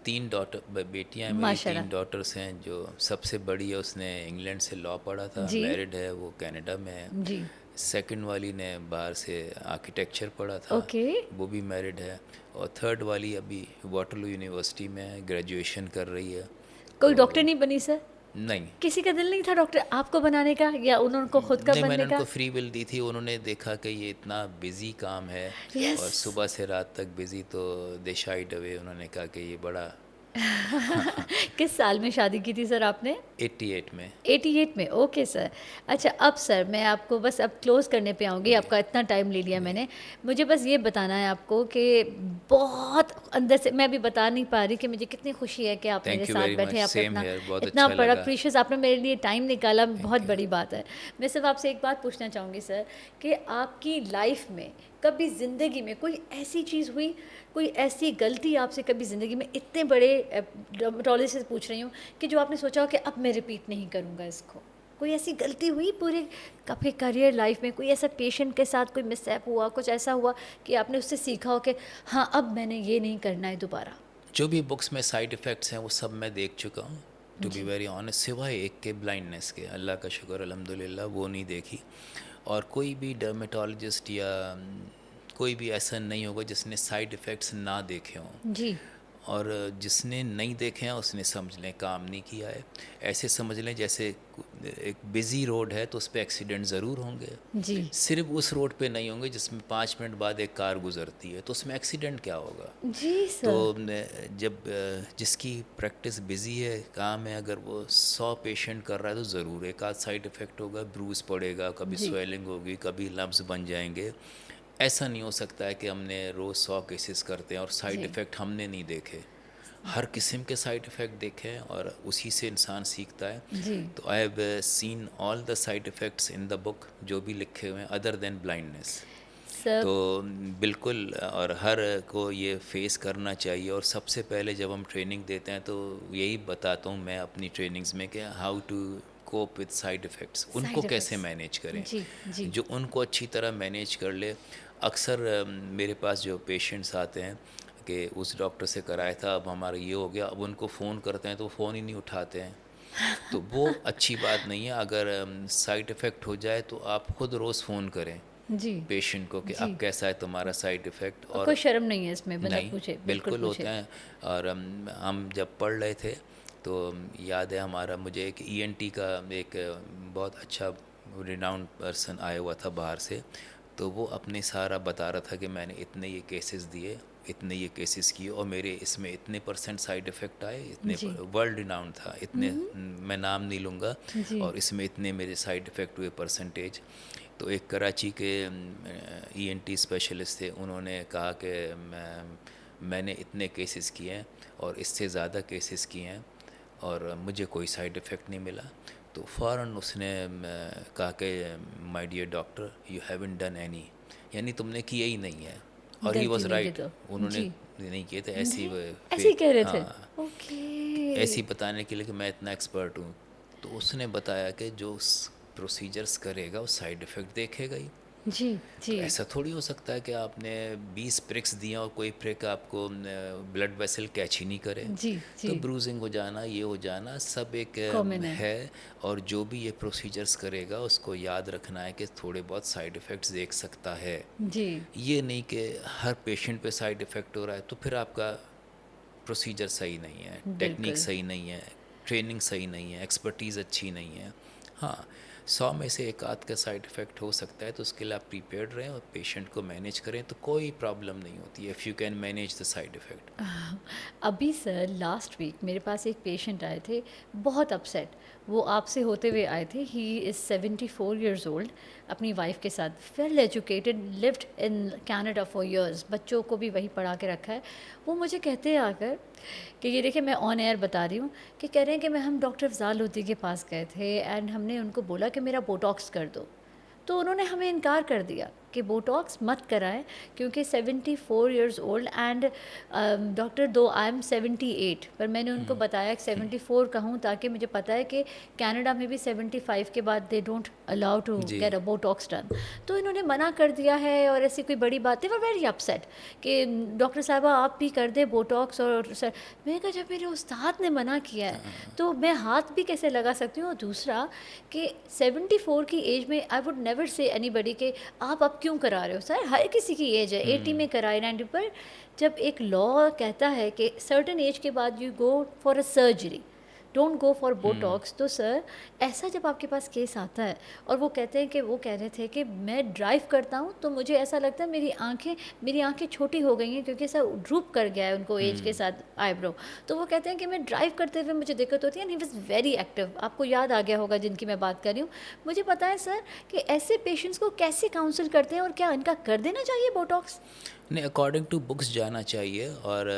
A: 3 बेटियां हैं मेरी,
B: माशाल्लाह।
A: 3 डॉटर्स हैं। जो सबसे बड़ी है उसने इंग्लैंड से लॉ पढ़ा था,
B: जी।
A: मैरिड है, वो कनाडा में है।
B: जी।
A: सेकंड वाली ने बाहर से आर्किटेक्चर पढ़ा था,
B: ओके।
A: वो भी मैरिड है। और थर्ड वाली अभी वाटरलू यूनिवर्सिटी में ग्रेजुएशन कर रही है।
B: कोई
A: तो
B: डॉक्टर नहीं बनी सर?
A: नहीं,
B: किसी का दिल नहीं था डॉक्टर आपको बनाने का, या उन्होंने खुद का
A: नहीं, मैंने
B: बनने का?
A: उनको फ्री विल दी थी। उन्होंने देखा कि ये इतना बिजी काम है
B: यस।
A: और सुबह से रात तक बिजी, तो दे शाइड अवे। उन्होंने कहा कि ये बड़ा
B: किस साल में शादी की थी सर आपने?
A: 88 में।
B: 88 में, ओके सर। अच्छा अब सर मैं आपको बस अब क्लोज़ करने पे आऊँगी, आपका इतना टाइम ले लिया मैंने। मुझे बस ये बताना है आपको कि बहुत अंदर से मैं अभी बता नहीं पा रही कि मुझे कितनी खुशी है कि आप मेरे
A: थैंक यू
B: साथ
A: वेरी
B: बैठे
A: मच,
B: हैं। आपने
A: सेम
B: अपना
A: हेयर, बहुत
B: इतना
A: अच्छा
B: बड़ा
A: लगा।
B: प्रीशियस आपने मेरे लिए टाइम निकाला, बहुत
A: you.
B: बड़ी बात है। मैं सिर्फ आपसे एक बात पूछना चाहूँगी सर कि आपकी लाइफ में कभी ज़िंदगी में कोई ऐसी चीज़ हुई, कोई ऐसी गलती आपसे कभी ज़िंदगी में, इतने बड़े डर्मेटोलॉजिस्ट से पूछ रही हूँ, कि जो आपने सोचा हो कि अब मैं रिपीट नहीं करूँगा इसको? कोई ऐसी गलती हुई पूरे आपके करियर लाइफ में? कोई ऐसा पेशेंट के साथ कोई मिसहैप हुआ, कुछ ऐसा हुआ कि आपने उससे सीखा हो कि हाँ अब मैंने ये नहीं करना है दोबारा?
A: जो भी बुक्स में साइड इफ़ेक्ट्स हैं वो सब मैं देख चुका हूँ, टू बी
B: जी।
A: Very honest. सिवाय एक के, ब्लाइंडनेस के, अल्लाह का शुक्र अल्हम्दुलिल्लाह वो नहीं देखी। और कोई भी डर्मेटोलॉजिस्ट या कोई भी ऐसा नहीं होगा जिसने साइड इफ़ेक्ट्स ना देखे हों।
B: जी।
A: और जिसने नहीं देखे हैं उसने समझ लें काम नहीं किया है। ऐसे समझ लें जैसे एक बिज़ी रोड है तो उस पर एक्सीडेंट ज़रूर होंगे।
B: जी।
A: सिर्फ उस रोड पे नहीं होंगे जिसमें 5 मिनट बाद एक कार गुजरती है, तो उसमें एक्सीडेंट क्या होगा?
B: जी
A: तो
B: सर।
A: जब जिसकी प्रैक्टिस बिज़ी है, काम है, अगर वो 100 पेशेंट कर रहा है तो ज़रूर एक आध साइड इफ़ेक्ट होगा, ब्रूज पड़ेगा, कभी
B: जी।
A: स्वेलिंग होगी, कभी लम्स बन जाएंगे। ऐसा नहीं हो सकता है कि हमने रोज़ 100 केसेस करते हैं और साइड
B: जी।
A: इफ़ेक्ट हमने नहीं देखे। हर किस्म के साइड इफ़ेक्ट देखे हैं और उसी से इंसान सीखता है।
B: जी।
A: तो I have seen all the side effects in the book जो भी लिखे हुए हैं, अदर देन ब्लाइंडनेस।
B: सर।
A: तो बिल्कुल, और हर को ये फेस करना चाहिए। और सबसे पहले जब हम ट्रेनिंग देते हैं तो यही बताता हूँ मैं अपनी ट्रेनिंग्स में कि how to cope with side effects, उनको
B: साइड
A: कैसे
B: इफ़ेक्ट्स।
A: मैनेज करें।
B: जी। जी।
A: जो उनको अच्छी तरह मैनेज कर ले। अक्सर मेरे पास जो पेशेंट्स आते हैं कि उस डॉक्टर से कराया था, अब हमारा ये हो गया, अब उनको फ़ोन करते हैं तो फ़ोन ही नहीं उठाते हैं। तो वो अच्छी बात नहीं है। अगर साइड इफ़ेक्ट हो जाए तो आप ख़ुद रोज़ फ़ोन करें
B: जी।
A: पेशेंट को कि
B: जी।
A: अब कैसा है तुम्हारा साइड इफ़ेक्ट।
B: और
A: और
B: कोई शर्म नहीं है इसमें, बंदा
A: नहीं,
B: पूछे, बिल्कुल
A: बिल्कुल
B: पूछे।
A: होता है। और हम जब पढ़ रहे थे तो याद है हमारा, मुझे एक ईएनटी का एक बहुत अच्छा रिनाउंड पर्सन आया हुआ था बाहर से, तो वो अपने सारा बता रहा था कि मैंने इतने ये केसेस दिए, इतने ये केसेस किए और मेरे इसमें इतने % साइड इफ़ेक्ट आए, इतने
B: जी।
A: वर्ल्ड रिनाउंड था, इतने मैं नाम नहीं लूँगा,
B: जी।
A: और इसमें इतने मेरे साइड इफ़ेक्ट हुए परसेंटेज। तो एक कराची के ईएनटी स्पेशलिस्ट थे, उन्होंने कहा कि मैंने इतने केसेस किए हैं और इससे ज़्यादा केसेस किए हैं और मुझे कोई साइड इफ़ेक्ट नहीं मिला। तो फ़ौरन उसने कहा कि my dear doctor, you haven't done any, यानी तुमने किया ही नहीं है। और ही
B: गलती
A: वॉज़
B: नहीं की
A: राइट,
B: तो।
A: उन्होंने
B: जी।
A: नहीं किए थे, ऐसे ही
B: नहीं, ऐसे ही
A: फेक,
B: कह रहे थे?
A: हाँ, ऐसे ही
B: ओके।
A: बताने के लिए कि मैं इतना एक्सपर्ट हूँ। तो उसने बताया कि जो प्रोसीजर्स करेगा वो साइड इफ़ेक्ट देखेगा ही।
B: जी।
A: तो
B: जी।
A: ऐसा थोड़ी हो सकता है कि आपने 20 प्रिक्स दिए और कोई प्रिक आपको ब्लड वेसल कैच ही नहीं करे।
B: जी।
A: तो
B: जी।
A: ब्रूजिंग हो जाना, ये हो जाना, सब एक
B: कॉमन है।
A: है। और जो भी ये प्रोसीजर्स करेगा उसको याद रखना है कि थोड़े बहुत साइड इफ़ेक्ट्स देख सकता है।
B: जी।
A: ये नहीं कि हर पेशेंट पे साइड इफ़ेक्ट हो रहा है तो फिर आपका प्रोसीजर सही नहीं है, टेक्निक
B: बिल्कुल।
A: सही नहीं है, ट्रेनिंग सही नहीं है, एक्सपर्टीज़ अच्छी नहीं है। हाँ, 100 में से एक आध का साइड इफ़ेक्ट हो सकता है, तो उसके लिए आप प्रिपेयर्ड रहें और पेशेंट को मैनेज करें तो कोई प्रॉब्लम नहीं होती है, if you can manage the side effect.
B: अभी सर लास्ट वीक मेरे पास एक पेशेंट आए थे, बहुत अपसेट। वो आपसे होते हुए आए थे। ही इज़ 74 ईयर्स ओल्ड, अपनी वाइफ के साथ, well educated, lived in Canada for years, बच्चों को भी वही पढ़ा के रखा है। वो मुझे कहते हैं आकर कि ये देखिए, मैं ऑन एयर बता रही हूँ, कि कह रहे हैं कि हम डॉक्टर अफ़ज़ाल लोधी के पास गए थे एंड हमने उनको बोला कि मेरा बोटॉक्स कर दो, तो उन्होंने हमें इनकार कर दिया कि बोटॉक्स मत कराएं, क्योंकि 74 इयर्स ओल्ड एंड डॉक्टर, दो आई एम 78, पर मैंने उनको बताया कि 74 कहूँ, ताकि मुझे पता है कि कनाडा में भी 75 के बाद दे डोंट अलाउ टू
A: जी।
B: Get a Botox done. तो इन्होंने मना कर दिया है, और ऐसी कोई बड़ी बात है, वो वेरी अपसेट कि डॉक्टर साहबा आप भी कर दे बोटॉक्स। और सर, मैंने कहा जब मेरे उस्ताद ने मना किया है तो मैं हाथ भी कैसे लगा सकती हूँ। और दूसरा कि 74 की एज में I would never say anybody कि आप अब क्यों करा रहे हो। सर, हर किसी की एज है, 80 में कराए, 90 पर। जब एक लॉ कहता है कि सर्टन एज के बाद you go for a surgery, don't go for Botox, तो सर ऐसा जब आपके पास केस आता है, और वो कहते हैं कि वो कह रहे थे कि मैं ड्राइव करता हूँ तो मुझे ऐसा लगता है मेरी आंखें छोटी हो गई हैं, क्योंकि ऐसा ड्रूप कर गया है उनको एज के साथ आईब्रो। तो वो कहते हैं कि मैं ड्राइव करते हुए मुझे दिक्कत होती है। And he was very active, आपको याद आ गया होगा जिनकी मैं बात कर रही हूँ। मुझे पता है सर कि ऐसे पेशेंट्स को कैसे काउंसिल करते हैं, और क्या इनका कर देना चाहिए बोटॉक्स?
A: नहीं, अकॉर्डिंग टू बुक्स जाना चाहिए, और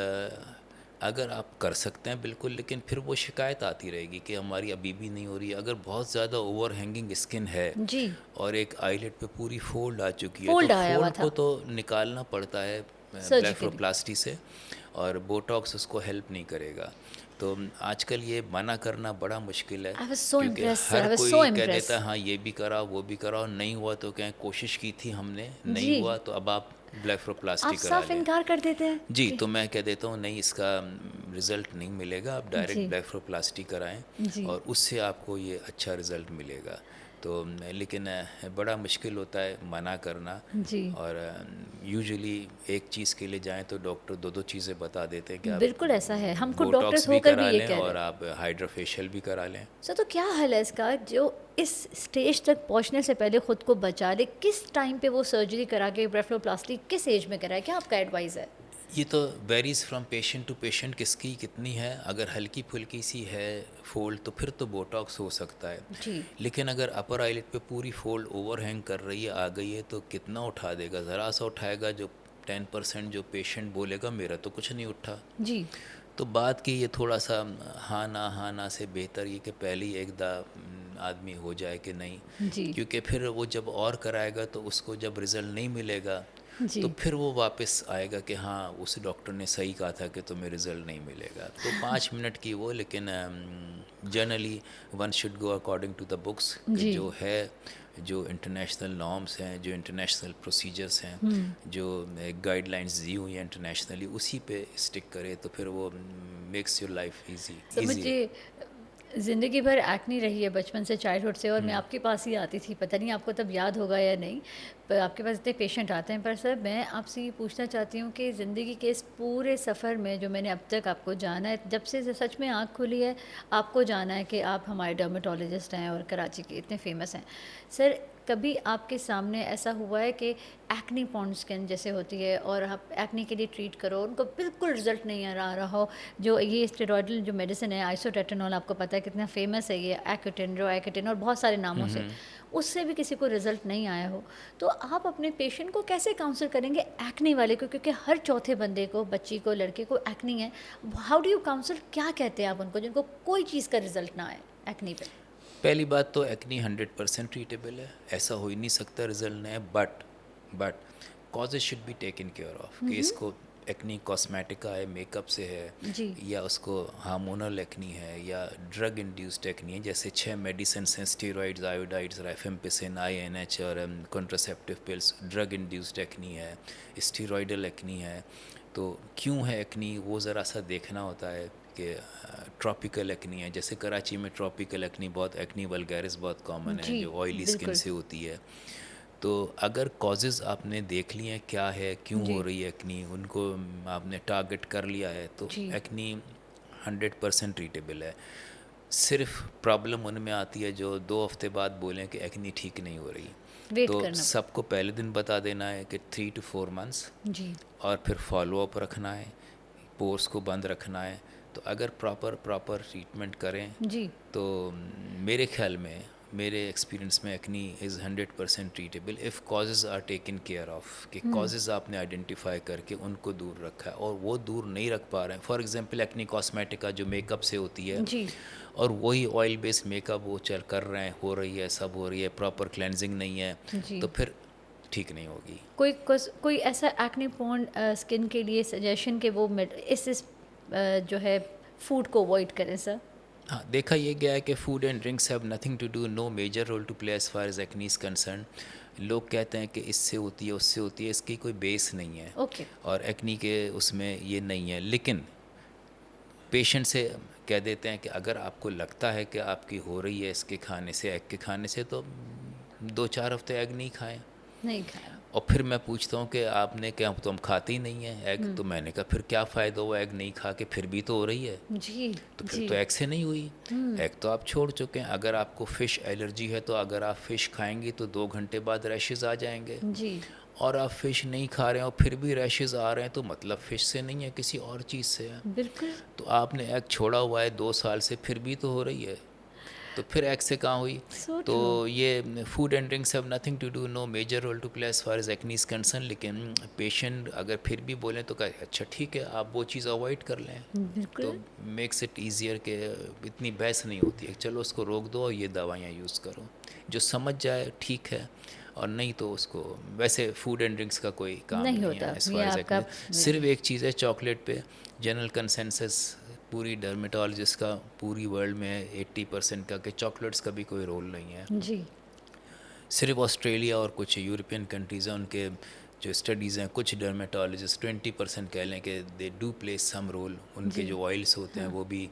A: अगर आप कर सकते हैं बिल्कुल, लेकिन फिर वो शिकायत आती रहेगी कि हमारी अभी भी नहीं हो रही है। अगर बहुत ज़्यादा ओवर हैंगिंग स्किन है
B: जी,
A: और एक आईलेट पे पूरी फोल्ड आ चुकी है, तो
B: फोल्ड आया हुआ
A: फोल्ड को
B: था
A: तो निकालना पड़ता है
B: सर्जिकली।
A: ब्लेफरोप्लास्टी से, और बोटॉक्स उसको हेल्प नहीं करेगा। तो आजकल ये मना करना बड़ा मुश्किल है,
B: आई वाज सो
A: क्योंकि
B: impress sir,
A: her
B: I was so
A: कोई कह
B: इम्प्रेस।
A: देता है हाँ ये भी कराओ वो भी कराओ, नहीं हुआ तो कहें कोशिश की थी हमने, नहीं
B: जी,
A: हुआ तो अब आप
B: आप
A: ब्लेफरोप्लास्टी करा
B: साफ
A: लें।
B: इनकार कर देते हैं
A: जी,
B: कि
A: तो मैं कह देता हूँ नहीं, इसका रिज़ल्ट नहीं मिलेगा, आप डायरेक्ट
B: जी,
A: ब्लेफरोप्लास्टी कराएं
B: जी,
A: और उससे आपको ये अच्छा रिज़ल्ट मिलेगा। तो लेकिन बड़ा मुश्किल होता है मना करना,
B: जी,
A: और यूजुअली एक चीज़ के लिए जाएं तो डॉक्टर दो दो चीज़ें बता देते हैं कि आप
B: बिल्कुल ऐसा है। हम खुद
A: बोटॉक्स
B: डॉक्टर्स
A: भी
B: होकर भी
A: करा
B: ये
A: लें
B: कह रहे
A: और
B: हैं।
A: आप हाइड्रोफेशियल भी करा लें।
B: सर, तो क्या हल है इसका, जो इस स्टेज तक पहुंचने से पहले खुद को बचा ले? किस टाइम पे वो सर्जरी करा के ब्लेफरोप्लास्टी किस एज में कराए? क्या आपका एडवाइस है?
A: ये तो varies from patient to patient, किसकी कितनी है। अगर हल्की फुल्की सी है फोल्ड तो फिर तो बोटॉक्स हो सकता है,
B: जी,
A: लेकिन अगर अपर आईलिड पे पूरी फोल्ड ओवरहैंग कर रही है, आ गई है, तो कितना उठा देगा, ज़रा सा उठाएगा। जो 10% जो पेशेंट बोलेगा मेरा तो कुछ नहीं उठा।
B: जी,
A: तो बात की ये थोड़ा सा हाँ ना से बेहतर ये कि पहले ही एक आदमी हो जाए कि नहीं,
B: जी,
A: क्योंकि फिर वो जब और कराएगा तो उसको जब रिज़ल्ट नहीं मिलेगा तो
B: जी,
A: फिर वो वापस आएगा कि हाँ उस डॉक्टर ने सही कहा था कि तुम्हें रिज़ल्ट नहीं मिलेगा। तो 5 मिनट की वो, लेकिन generally one should go according to the books, कि
B: जी,
A: जो है, जो इंटरनेशनल नॉर्म्स हैं, जो इंटरनेशनल प्रोसीजर्स हैं, जो गाइडलाइंस दी हुई हैं इंटरनेशनली, उसी पे स्टिक करे तो फिर वो makes your life easy
B: sir
A: easy.
B: मुझे ज़िंदगी भर एक्ने रही है, बचपन से, चाइल्डहुड से, और मैं आपके पास ही आती थी। पता नहीं आपको तब याद होगा या नहीं, पर आपके पास इतने पेशेंट आते हैं। पर सर, मैं आपसे ये पूछना चाहती हूँ कि ज़िंदगी के इस पूरे सफ़र में जो मैंने अब तक आपको जाना है, जब से सच में आँख खुली है, आपको जाना है कि आप हमारे डर्मेटोलॉजिस्ट हैं और कराची के इतने फेमस हैं। सर, कभी आपके सामने ऐसा हुआ है कि एक्ने पॉन्ड स्किन जैसे होती है, और आप एक्ने के लिए ट्रीट करो, उनको बिल्कुल रिजल्ट नहीं आ रहा हो? जो ये स्टेरॉयडल जो मेडिसिन है, आइसोटेटेनॉल, आपको पता है कितना फेमस है ये, एक्यूटेन, रोएक्यूटेन और बहुत सारे नामों से, उससे भी किसी को रिजल्ट नहीं आया हो, तो आप अपने पेशेंट को कैसे काउंसिल करेंगे एक्ने वाले को? क्योंकि हर चौथे बंदे को, बच्ची को, लड़के को एक्ने है। How do you council? क्या कहते हैं आप उनको जिनको कोई चीज़ का रिजल्ट ना आए एक्ने पे?
A: पहली बात तो एक्नी 100% ट्रीटेबल है, ऐसा हो ही नहीं सकता रिजल्ट नहीं है, but causes should be taken care of, कि इसको एक्नी कॉस्मेटिका है, मेकअप से है,
B: जी,
A: या उसको हार्मोनल एक्नी है, या ड्रग इंड्यूस्ड एक्नी है। जैसे 6 मेडिसिन हैं, स्टेरॉइड्स, आयोडाइड्स, राइफेम्पिसिन, INH और contraceptive pills, drug induced acne है, स्टेरॉइडल एक्नी है। तो क्यों है एक्नी, वो ज़रा सा देखना होता है कि ट्रॉपिकल एक्नी है, जैसे कराची में ट्रॉपिकल एक्नी बहुत, एक्नी वल्गैरिस बहुत कॉमन है,
B: जी,
A: जो ऑयली स्किन
B: बिल्कुल,
A: से होती है। तो अगर कॉजेज़ आपने देख लिए हैं क्या है, क्यों हो
B: जी,
A: रही है एक्नी, उनको आपने टारगेट कर लिया है, तो
B: जी,
A: एक्नी 100% ट्रीटेबल है। सिर्फ प्रॉब्लम उनमें आती है जो 2 हफ्ते बाद बोलें कि एक्नी ठीक नहीं हो रही।
B: वेट
A: तो
B: करना
A: सबको पहले दिन बता देना है कि 3 to 4 months,
B: जी
A: और फिर फॉलो अप रखना है, पोर्स को बंद रखना है। तो अगर प्रॉपर ट्रीटमेंट करें
B: जी
A: तो मेरे ख्याल में, मेरे एक्सपीरियंस में, acne is 100% treatable if causes are taken care of. कि कॉजेज़ आपने आइडेंटिफाई करके उनको दूर रखा है, और वो दूर नहीं रख पा रहे हैं। फॉर एग्जांपल एक्नी कॉस्मेटिका जो मेकअप से होती है,
B: जी
A: और वही ऑयल बेस्ड मेकअप वो चल कर रहे हैं, हो रही है, सब हो रही है, प्रॉपर क्लेंजिंग नहीं है,
B: जी
A: तो फिर ठीक नहीं होगी।
B: कोई ऐसा एक्ने प्रोन स्किन के लिए सजेशन कि वो जो है फूड को अवॉइड करें सर?
A: हाँ, देखा ये गया है कि food and drinks have nothing to do, no major role to play as far as acne is concern. लोग कहते हैं कि इससे होती है, उससे होती है, इसकी कोई बेस नहीं है,
B: ओके
A: और एक्नी के उसमें ये नहीं है। लेकिन पेशेंट से कह देते हैं कि अगर आपको लगता है कि आपकी हो रही है इसके खाने से, एग के खाने से, तो 2-4 हफ्ते एग नहीं खाएं।
B: नहीं खाया
A: और फिर मैं पूछता हूँ कि आपने क्या, तो हम खाते ही नहीं है एग। तो मैंने कहा फिर क्या फ़ायदा हुआ एग नहीं खा के, फिर भी तो हो रही है।
B: जी
A: तो फिर
B: जी
A: तो एग से नहीं हुई, एग तो आप छोड़ चुके हैं। अगर आपको फ़िश एलर्जी है तो अगर आप फ़िश खाएंगी तो 2 घंटे बाद रैशेज़ आ जाएंगे।
B: जी
A: और आप फ़िश नहीं खा रहे हैं और फिर भी रैशेज़ आ रहे हैं, तो मतलब फ़िश से नहीं है, किसी और चीज़ से है।
B: बिल्कुल
A: तो आपने एग छोड़ा हुआ है 2 साल से, फिर भी तो हो रही है, तो फिर एग से कहाँ हुई।
B: सो
A: तो
B: ट्रू
A: ये food and drinks have nothing to do, no major role to play as far as acne is concern. लेकिन पेशेंट अगर फिर भी बोलें तो कहे अच्छा ठीक है, आप वो चीज़ अवॉइड कर लें, तो
B: बिल्कुल
A: मेक्स इट ईजियर कि इतनी बहस नहीं होती है। चलो उसको रोक दो और ये दवाइयाँ यूज़ करो, जो समझ जाए ठीक है, और नहीं तो उसको, वैसे फूड एंड ड्रिंक्स का कोई काम
B: नहीं
A: नहीं है
B: होता
A: एज
B: ये
A: फार एज
B: आपका
A: एक्ने। सिर्फ एक चीज़ है चॉकलेट पे, जनरल कंसेंसस पूरी डर्मेटोलॉजिस्ट का पूरी वर्ल्ड में 80% का, कि चॉकलेट्स का भी कोई रोल नहीं है।
B: जी
A: सिर्फ ऑस्ट्रेलिया और कुछ यूरोपियन कंट्रीज़ हैं, उनके जो स्टडीज़ हैं, कुछ डर्मेटोलॉजिस्ट 20% कह लें कि they do play some role. उनके
B: जी
A: जो ऑयल्स होते हैं
B: हाँ
A: वो भी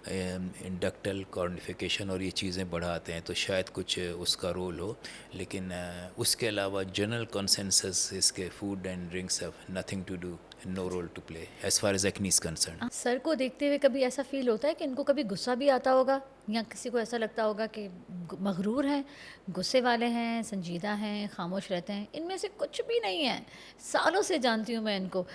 A: इंडक्टल कॉर्निफिकेशन और ये चीज़ें बढ़ाते हैं, तो शायद कुछ उसका रोल हो। लेकिन उसके अलावा जनरल कंसेंसस इसके food and drinks have nothing to do, no role to play as far as acne is concern.
B: Sir को देखते हुए कभी ऐसा फील होता है कि इनको कभी गुस्सा भी आता होगा, या किसी को ऐसा लगता होगा कि मगरूर हैं, गुस्से वाले हैं, संजीदा हैं, खामोश रहते हैं? इनमें से कुछ भी नहीं है। सालों से जानती हूँ मैं इनको।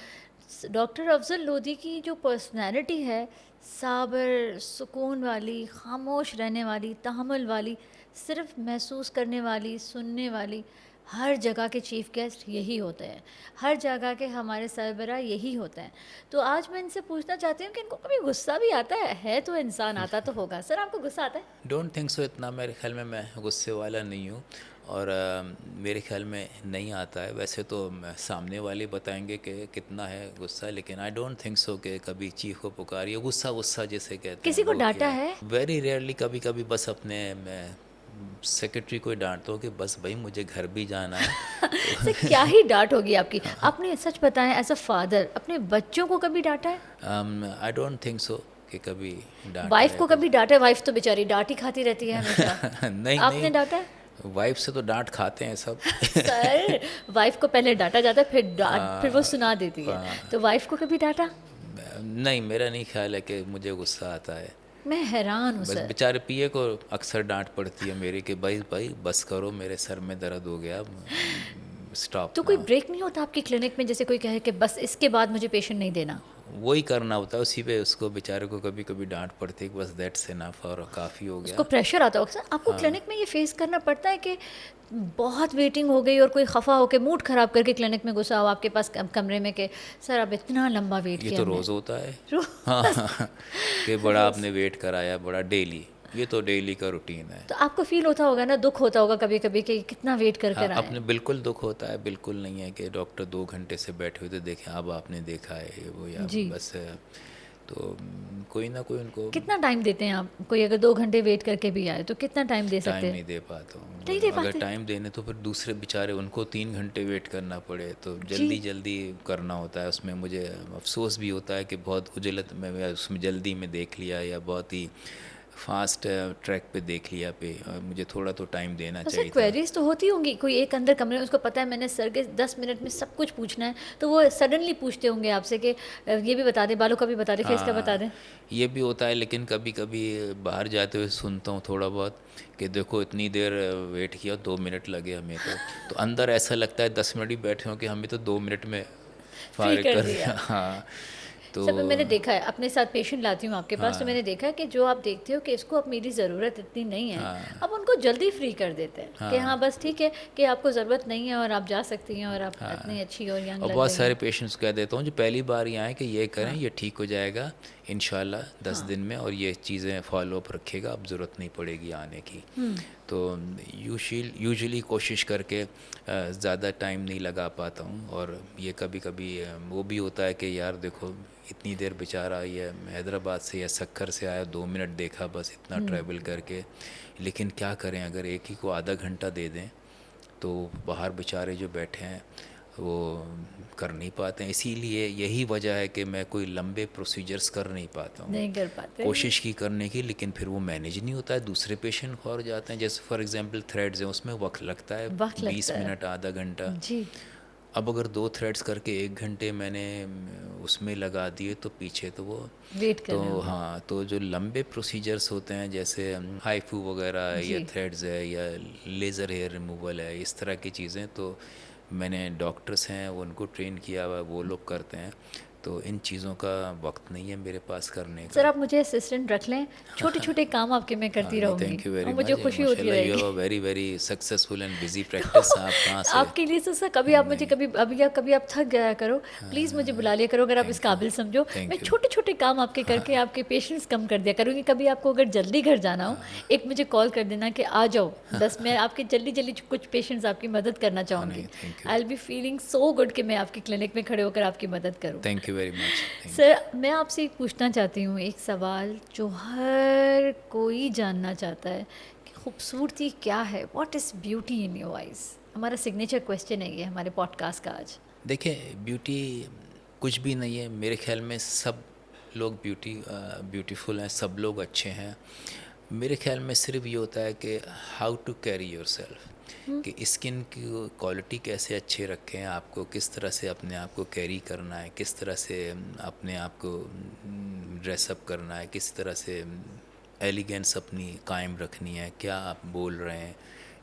B: डॉक्टर अफजल लोधी की जो पर्सनैलिटी है, साबर, सुकून वाली, खामोश रहने वाली, तहम्मुल वाली, सिर्फ महसूस करने वाली, सुनने वाली, हर जगह के चीफ़ गेस्ट यही होते हैं, हर जगह के हमारे सरबराह यही होते हैं। तो आज मैं इनसे पूछना चाहती हूँ कि इनको कभी गुस्सा भी आता है तो इंसान आता तो होगा। सर आपको गुस्सा आता है?
A: डोंट थिंक सो, इतना मेरे ख्याल में मैं गुस्से वाला नहीं हूँ, और मेरे ख्याल में नहीं आता है। वैसे तो सामने वाले बताएंगे कि कितना है गुस्सा, लेकिन आई डोंट थिंक सो कि कभी चीखो पुकारिए, गुस्सा गुस्सा जिसे कहते हैं
B: किसी को
A: वो
B: डांटा
A: किया
B: है?
A: है। वेरी रेयरली, कभी कभी बस अपने मैं सेक्रेटरी को ही डांटता हूँ कि बस भाई मुझे घर भी जाना है।
B: सर क्या ही डांट होगी आपकी? आपने सच बताएं, एज अ फादर अपने बच्चों को कभी डांटा है?
A: आई डोंट थिंक सो कि कभी डांटा
B: वाइफ
A: है
B: को
A: कुछ।
B: कभी डांटा है? वाइफ तो बेचारी डांट ही खाती रहती है हमेशा।
A: नहीं
B: आपने
A: नहीं,
B: डांटा है?
A: वाइफ से तो डांट खाते हैं सब।
B: सर वाइफ को पहले डांटा जाता है, फिर वो सुना देती है। तो वाइफ को कभी डांटा?
A: नहीं, मेरा नहीं ख्याल है कि मुझे गुस्सा आता है।
B: मैं हैरान हूँ
A: बस
B: सर।
A: बेचारे पिए को अक्सर डांट पड़ती है मेरी कि भाई भाई बस करो, मेरे सर में दर्द हो गया, स्टॉप
B: तो कोई
A: नाउ।
B: ब्रेक नहीं होता आपकी क्लिनिक में, जैसे कोई कहे कि बस इसके बाद मुझे पेशेंट नहीं देना?
A: वही करना होता है, उसी पे उसको बेचारे को कभी कभी डांट पड़ती है कि बस दैट्स इनफ और काफ़ी हो
B: उसको
A: गया।
B: प्रेशर आता होगा सर। आपको क्लिनिक में ये फेस करना पड़ता है कि बहुत वेटिंग हो गई और कोई खफा होकर मूड ख़राब करके क्लिनिक में घुसा हो आपके पास कमरे में कि सर अब इतना लंबा वेट
A: ये
B: किया
A: तो
B: हमने?
A: रोज़ होता है।
B: रोज
A: हाँ, कि बड़ा आपने वेट कराया, बड़ा डेली, ये तो डेली का रूटीन है।
B: तो आपको फील होता होगा ना, दुख होता होगा कभी कभी कि कितना वेट कर
A: हाँ,
B: कर आए
A: अपने
B: हैं।
A: बिल्कुल दुख होता है, बिल्कुल नहीं है कि डॉक्टर 2 घंटे से बैठे हुए थे, देखें अब आपने देखा है ये वो, या
B: जी
A: बस तो कोई ना कोई उनको
B: कितना टाइम देते हैं आप? कोई अगर 2 घंटे वेट करके भी आए तो कितना टाइम दे
A: टाइम
B: सकते हैं?
A: नहीं दे पाता हूँ।
B: नहीं दे
A: अगर
B: पाते?
A: टाइम देने तो फिर दूसरे बेचारे उनको 3 घंटे वेट करना पड़े, तो
B: जी
A: जल्दी जल्दी करना होता है। उसमें मुझे अफसोस भी होता है कि बहुत उजलत में, उसमें जल्दी में देख लिया, या बहुत ही फास्ट ट्रैक पे देख लिया पे, मुझे थोड़ा तो टाइम देना
B: तो सर
A: चाहिए था।
B: क्वेरीज तो होती होंगी, कोई एक अंदर कमरे में उसको पता है मैंने सर के 10 मिनट में सब कुछ पूछना है, तो वो सडनली पूछते होंगे आपसे कि ये भी बता दें, बालों का भी बता दें, फेस का बता
A: हाँ,
B: दें।
A: ये भी होता है, लेकिन कभी कभी बाहर जाते हुए सुनता हूँ थोड़ा बहुत कि देखो इतनी देर वेट किया, 2 मिनट लगे हमें तो अंदर ऐसा लगता है 10 मिनट ही बैठे हों कि हमें तो 2 मिनट में
B: फ्री
A: फारिग
B: कर
A: कर
B: दिया।
A: दिया। हाँ, तो
B: सब मैंने देखा है, अपने साथ पेशेंट लाती हूँ आपके पास, तो
A: हाँ
B: मैंने देखा है कि जो आप देखते हो कि इसको अब मेरी ज़रूरत इतनी नहीं है,
A: हाँ
B: अब उनको जल्दी फ्री कर देते हैं कि हाँ
A: हाँ
B: बस ठीक है कि आपको ज़रूरत नहीं है और आप जा सकती हैं और आप इतनी अच्छी और यंग
A: और
B: लग
A: बहुत
B: रही
A: सारे
B: हैं।
A: पेशेंट्स कह देता हूँ जो पहली बार यहाँ आए कि ये करें,
B: हाँ
A: ये ठीक हो जाएगा इंशाल्लाह 10 दिन
B: हाँ।
A: में, और ये चीज़ें फॉलो अप रखेगा, अब ज़रूरत नहीं पड़ेगी आने की। तो यूजुअली कोशिश करके ज़्यादा टाइम नहीं लगा पाता हूँ, और ये कभी कभी वो भी होता है कि यार देखो इतनी देर बेचारा ये हैदराबाद से या सक्खर से आया, 2 मिनट देखा बस, इतना ट्रैवल करके, लेकिन क्या करें, अगर एक ही को आधा घंटा दे दें तो बाहर बेचारे जो बैठे हैं वो कर नहीं पाते हैं। इसीलिए यही वजह है कि मैं कोई लंबे प्रोसीजर्स कर नहीं पाता हूँ।
B: नहीं कर पाते।
A: कोशिश की करने की, लेकिन फिर वो मैनेज नहीं होता है, दूसरे पेशेंट और जाते हैं। जैसे फॉर एग्जांपल थ्रेड्स हैं, उसमें वक्त लगता है
B: वक्त लगता
A: 20
B: है।
A: मिनट आधा घंटा।
B: जी।
A: अब अगर 2 थ्रेड्स करके 1 घंटे मैंने उसमें लगा दिए तो पीछे तो वो,
B: वेट कर
A: तो
B: रहे होंगे।
A: हाँ, तो जो लंबे प्रोसीजर्स होते हैं जैसे हाइफू वगैरह है या
B: जी।
A: थ्रेड्स है या लेज़र हेयर रिमूवल है, इस तरह की चीज़ें, तो मैंने डॉक्टर्स हैं वो उनको ट्रेन किया हुआ है, वो लोग करते हैं, तो इन चीज़ों का वक्त नहीं है मेरे पास करने
B: सर
A: का।
B: आप मुझे असिस्टेंट रख लें, छोटे छोटे काम आपके मैं
A: हाँ,
B: करती
A: नहीं,
B: रहूँगी
A: थैंक यू
B: और
A: वेरी
B: मुझे
A: मच,
B: खुशी होती
A: माशाल्लाह यू
B: रहेगी।
A: Have a very very successful and busy
B: तो
A: प्रैक्टिस। आप कहाँ से?
B: आपके लिए तो सर कभी आप मुझे
A: नहीं,
B: कभी अभी या कभी आप थक गया करो, प्लीज़ मुझे बुला लिया करो अगर आप इस
A: थैंक यू,
B: काबिल समझो। मैं
A: थैंक यू।
B: छोटे छोटे काम आपके करके आपके पेशेंट्स कम कर दिया करूँगी। कभी आपको अगर जल्दी घर जाना हो, एक मुझे कॉल कर देना कि आ जाओ 10, मैं आपके जल्दी जल्दी कुछ पेशेंट्स आपकी मदद करना
A: हाँ,
B: चाहूँगी।
A: नहीं, thank you,
B: I will be feeling so good कि मैं आपकी क्लिनिक में खड़े होकर आपकी मदद करूँ।
A: Thank you very much, thank you.
B: Sir मैं आपसे एक पूछना चाहती हूँ एक सवाल जो हर कोई जानना चाहता है कि खूबसूरती क्या है, what is beauty in your eyes. हमारा सिग्नेचर क्वेश्चन है ये हमारे पॉडकास्ट का आज।
A: देखिए, ब्यूटी कुछ भी नहीं है मेरे ख्याल में, सब लोग ब्यूटीफुल हैं, सब लोग अच्छे हैं। मेरे ख्याल में सिर्फ ये होता है कि हाउ टू कैरी योरसेल्फ, कि स्किन की क्वालिटी कैसे अच्छे रखें, आपको किस तरह से अपने आप को कैरी करना है, किस तरह से अपने आप को ड्रेसअप करना है, किस तरह से एलिगेंस अपनी कायम रखनी है, क्या आप बोल रहे हैं,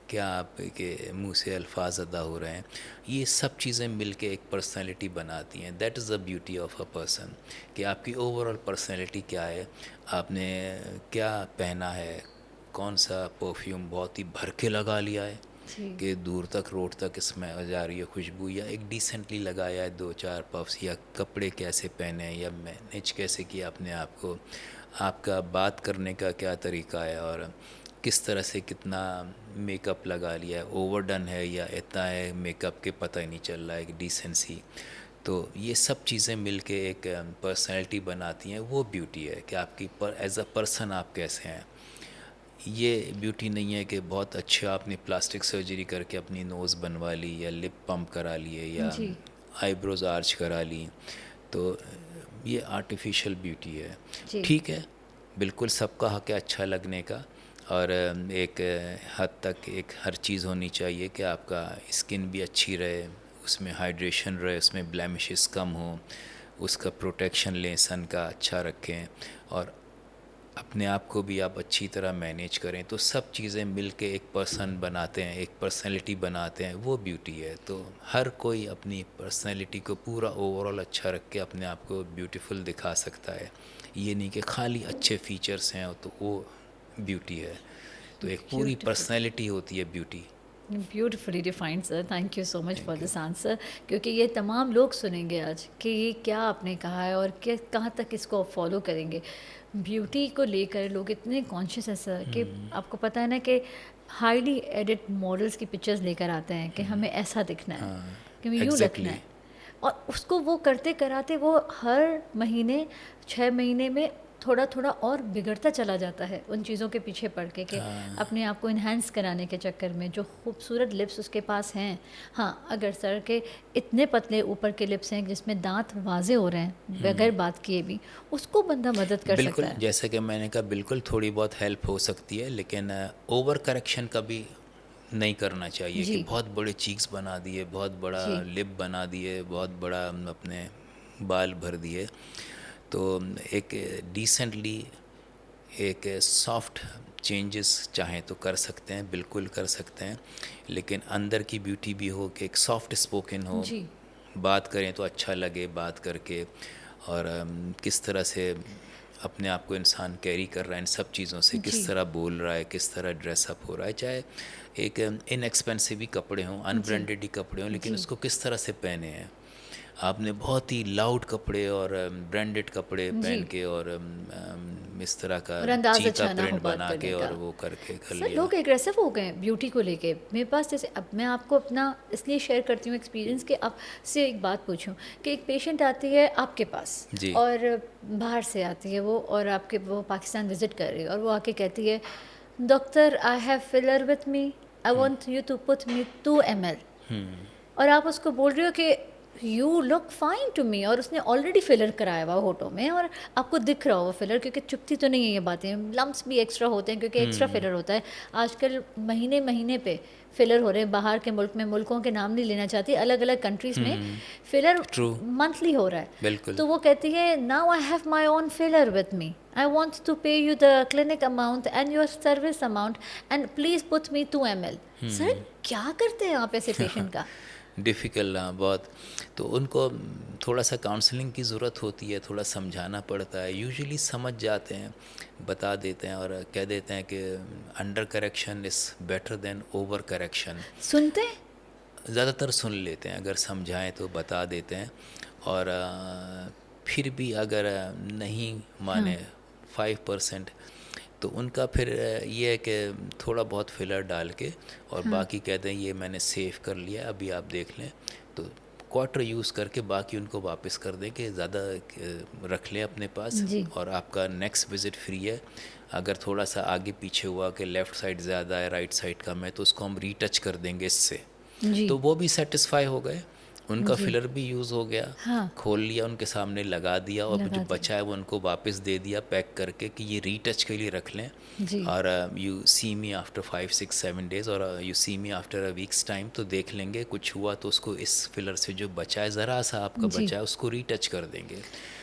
A: क्या आपके मुंह से अल्फाज अदा हो रहे हैं, ये सब चीज़ें मिलके एक पर्सनैलिटी बनाती हैं। That is the beauty of a person, कि आपकी ओवरऑल पर्सनैलिटी क्या है, आपने क्या पहना है, कौन सा परफ्यूम बहुत ही भर के लगा लिया है
B: जी।
A: कि दूर तक रोड तक इसमें जा रही है खुशबू, या एक डिसेंटली लगाया है 2-4 पफ्स, या कपड़े कैसे पहने हैं, या मैनेज कैसे किया अपने आप को, आपका बात करने का क्या तरीका है, और किस तरह से कितना मेकअप लगा लिया है, ओवरडन है या इतना है मेकअप के पता ही नहीं चल रहा है, एक डिसेंसी। तो ये सब चीज़ें मिलके एक पर्सनैलिटी बनाती हैं, वो ब्यूटी है कि आपकी एज अ पर्सन आप कैसे हैं। ये ब्यूटी नहीं है कि बहुत अच्छे आपने प्लास्टिक सर्जरी करके अपनी नोज़ बनवा ली, या लिप पम्प करा लिए, या
B: जी।
A: आईब्रोज आर्च करा ली, तो ये आर्टिफिशियल ब्यूटी है।
B: जी।
A: ठीक है, बिल्कुल सबका हक है अच्छा लगने का, और एक हद तक एक हर चीज़ होनी चाहिए कि आपका स्किन भी अच्छी रहे, उसमें हाइड्रेशन रहे, उसमें ब्लेमिशेस कम हो, उसका प्रोटेक्शन लें, सन का अच्छा रखें, और अपने आप को भी आप अच्छी तरह मैनेज करें, तो सब चीज़ें मिलके एक पर्सन बनाते हैं, एक पर्सनैलिटी बनाते हैं, वो ब्यूटी है। तो हर कोई अपनी पर्सनैलिटी को पूरा ओवरऑल अच्छा रख के अपने आप को ब्यूटीफुल दिखा सकता है। ये नहीं कि खाली अच्छे फीचर्स हैं तो वो ब्यूटी है, तो एक पूरी
B: ब्यूटीफुल।
A: पर्सनैलिटी होती है beauty.
B: Beautifully defined sir, thank you so much for
A: thank you.
B: This answer, क्योंकि ये तमाम लोग सुनेंगे आज कि ये क्या आपने कहा है और क्या कहाँ तक इसको फॉलो करेंगे। ब्यूटी को लेकर लोग इतने कॉन्शियस हैं सर कि आपको पता है ना कि हाईली एडिट मॉडल्स की पिक्चर्स लेकर आते हैं कि हमें ऐसा दिखना है,
A: हाँ,
B: कि हमें यूँ लगना
A: एग्जैक्टली।
B: है, और उसको वो करते कराते वो हर महीने 6 महीने में थोड़ा थोड़ा और बिगड़ता चला जाता है उन चीज़ों के पीछे पड़ के अपने आप को इन्हेंस कराने के चक्कर में। जो खूबसूरत लिप्स उसके पास हैं, हाँ, अगर सर के इतने पतले ऊपर के लिप्स हैं जिसमें दांत वाजे हो रहे हैं बगैर बात किए भी, उसको बंदा मदद कर सकता
A: बिल्कुल,
B: है।
A: जैसा कि मैंने कहा, बिल्कुल थोड़ी बहुत हेल्प हो सकती है, लेकिन ओवर करेक्शन कभी नहीं करना चाहिए कि
B: जी
A: बहुत बड़े चीक्स बना दिए, बहुत बड़ा
B: जी
A: लिप बना दिए, बहुत बड़ा अपने बाल भर दिए। तो एक डिसेंटली एक सॉफ्ट चेंजेस चाहें तो कर सकते हैं, बिल्कुल कर सकते हैं, लेकिन अंदर की ब्यूटी भी हो कि एक सॉफ्ट स्पोकन हो,
B: जी
A: बात करें तो अच्छा लगे बात करके, और किस तरह से अपने आप को इंसान कैरी कर रहा है इन सब चीज़ों से,
B: जी
A: किस तरह बोल रहा है, किस तरह ड्रेसअप हो रहा है, चाहे एक इनएक्सपेंसिव ही कपड़े हों,
B: जी
A: अनब्रांडेड ही कपड़े हों, लेकिन
B: जी
A: उसको किस तरह से पहने हैं। आपने बहुत ही लाउड कपड़े और ब्रांडेड कपड़े
B: जी
A: पहन के और इस तरह का
B: और अंदाज़
A: चीता
B: अच्छा ना हो
A: प्रिंट
B: बात
A: बना
B: करने
A: के
B: का।
A: और वो करके कर
B: सर
A: लिया।
B: लोग एग्रेसिव हो गए हैं ब्यूटी को लेके। मेरे पास जैसे अब मैं आपको अपना इसलिए शेयर करती हूँ एक्सपीरियंस कि आपसे एक बात पूछूं कि एक पेशेंट आती है आपके पास
A: जी।
B: और बाहर से आती है वो आपके वो पाकिस्तान विज़िट कर रही है और वो आके कहती है, doctor I have filler with me, I want you to put me 2 ml। और आप उसको बोल रहे हो कि you look fine to me, और उसने ऑलरेडी फिलर कराया हुआ होठों में और आपको दिख रहा हो वो फिलर, क्योंकि चुपती तो नहीं है ये बातें, लम्ब्स भी एक्स्ट्रा होते हैं क्योंकि एक्स्ट्रा फिलर होता है आजकल। महीने महीने पे फिलर हो रहे हैं बाहर के मुल्क में, मुल्कों के नाम नहीं लेना चाहती, अलग अलग कंट्रीज़ में फिलर
A: ट्रू।
B: मंथली हो रहा है।
A: बिल्कुल।
B: तो वो कहती है, now I have my own filler with me, I want to pay you the clinic amount and your service amount and please put me 2 ml। Sir क्या करते हैं आप ऐसे पेशेंट का?
A: डिफ़िकल्ट, हाँ, बहुत। तो उनको थोड़ा सा काउंसलिंग की ज़रूरत होती है, थोड़ा समझाना पड़ता है, यूजुअली समझ जाते हैं, बता देते हैं और कह देते हैं कि under correction is better than over correction.
B: सुनते हैं?
A: ज़्यादातर सुन लेते हैं, अगर समझाएं तो बता देते हैं, और फिर भी अगर नहीं माने 5%, तो उनका फिर ये है कि थोड़ा बहुत फिलर डाल के और बाकी कहते हैं ये मैंने सेव कर लिया, अभी आप देख लें, तो क्वार्टर यूज़ करके बाकी उनको वापस कर दें कि ज़्यादा रख लें अपने पास,
B: जी
A: और आपका नेक्स्ट विज़िट फ्री है। अगर थोड़ा सा आगे पीछे हुआ कि लेफ़्ट साइड ज़्यादा है राइट साइड कम है, तो उसको हम रीटच कर देंगे इससे,
B: जी
A: तो वो भी सेटिस्फाई हो गए, उनका
B: जी
A: फिलर भी यूज़ हो गया,
B: हाँ
A: खोल लिया, उनके सामने लगा दिया, और जो
B: लगा दिया।
A: बचा है वो उनको वापस दे दिया पैक करके कि ये रीटच के लिए रख लें,
B: जी
A: और you see me after 5 6 7 days, और you see me after a weeks time, तो देख लेंगे कुछ हुआ तो उसको इस फिलर से जो बचा है, ज़रा सा आपका
B: जी
A: बचा है, उसको रीटच कर देंगे।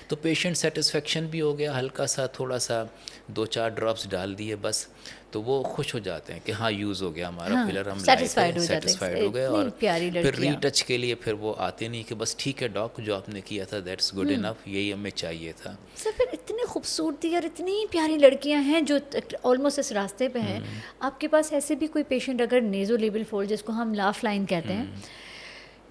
A: तो पेशेंट सेटिस्फेक्शन भी हो गया, हल्का सा थोड़ा सा 2 4 ड्रॉप्स डाल दिए बस, तो वो खुश हो जाते हैं कि हाँ यूज़ हो गया हमारा
B: हाँ
A: फिलर, हम लाए
B: सेटिस्फाइड
A: थे,
B: हो जाते
A: सेटिस्फाइड
B: हैं,
A: हो गए।
B: इतनी
A: और
B: प्यारी
A: फिर
B: लड़कियाँ।
A: रीटच के लिए फिर वो आते नहीं कि बस ठीक है डॉक, जो आपने किया था दैट्स गुड इनफ, यही हमें चाहिए था।
B: सर फिर इतनी खूबसूरती और इतनी प्यारी लड़कियां हैं जो ऑलमोस्ट इस रास्ते पे हैं, आपके पास ऐसे भी कोई पेशेंट अगर नेज़ो लेबल फोल्ड, जिसको हम लाफ लाइन कहते हैं,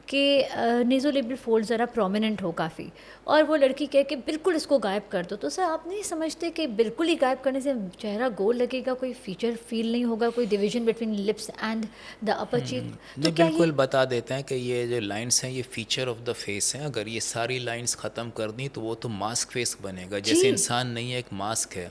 B: कि नेज़ो लेबल फोल्ड ज़रा प्रोमिनेंट हो काफ़ी, और वो लड़की कह के बिल्कुल इसको गायब कर दो, तो सर आप नहीं समझते कि बिल्कुल ही गायब करने से चेहरा गोल लगेगा, कोई फीचर फील नहीं होगा, कोई division between lips and the upper cheek? तो
A: नहीं,
B: क्या ये
A: बिल्कुल बता देते हैं कि ये जो लाइंस हैं ये फीचर ऑफ द फेस हैं, अगर ये सारी लाइंस ख़त्म कर दी तो वो तो मास्क फेस बनेगा,
B: जी
A: जैसे इंसान नहीं है, एक मास्क है।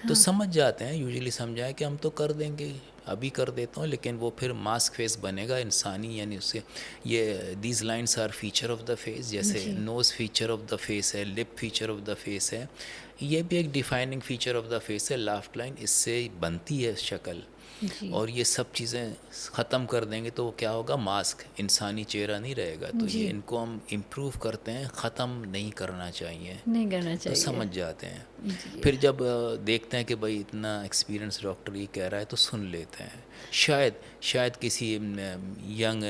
A: तो समझ जाते हैं, यूजुअली समझाएं कि हम तो कर देंगे, अभी कर देता हूँ, लेकिन वो फिर मास्क फेस बनेगा इंसानी, यानी उससे ये these lines are feature of the face, जैसे
B: जी
A: nose feature of the face है, lip feature of the face है, ये भी एक defining feature of the face है, लाफ्ट लाइन इससे बनती है शक्ल।
B: जी
A: और ये सब चीज़ें ख़त्म कर देंगे तो क्या होगा, मास्क, इंसानी चेहरा नहीं रहेगा। तो
B: जी
A: ये इनको हम इम्प्रूव करते हैं, ख़त्म नहीं करना चाहिए,
B: नहीं करना
A: तो
B: चाहिए।
A: समझ जाते हैं।
B: जी
A: फिर जब देखते हैं कि भाई इतना एक्सपीरियंस डॉक्टर ये कह रहा है तो सुन लेते हैं। शायद किसी यंग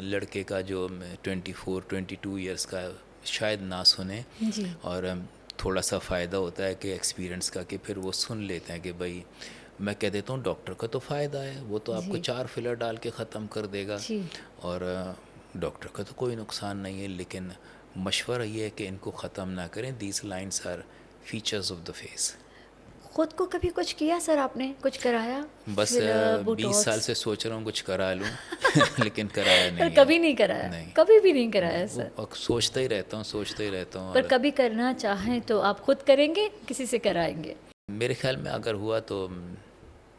A: लड़के का जो 24 22 ईयर्स का, शायद ना सुने,
B: जी
A: और थोड़ा सा फ़ायदा होता है कि एक्सपीरियंस का, कि फिर वो सुन लेते हैं कि भाई, मैं कह देता हूँ डॉक्टर का तो फ़ायदा है, वो तो आपको
B: जी
A: 4 फिलर डाल के ख़त्म कर देगा,
B: जी
A: और डॉक्टर का तो कोई नुकसान नहीं है, लेकिन मशवरा ये है कि इनको ख़त्म ना करें, these lines are features of the face.
B: खुद को कभी कुछ किया सर, आपने कुछ कराया?
A: बस
B: फिलर,
A: 20 साल
B: बोटॉक्स?
A: से सोच रहा हूँ कुछ करा लूँ लेकिन कराया
B: पर
A: नहीं है।
B: कभी नहीं कराया?
A: नहीं,
B: कभी भी नहीं कराया
A: वो
B: सर?
A: सोचता ही रहता हूँ, सोचता ही रहता हूँ।
B: पर
A: और
B: कभी करना चाहें तो आप खुद करेंगे, किसी से कराएंगे?
A: मेरे ख्याल में अगर हुआ तो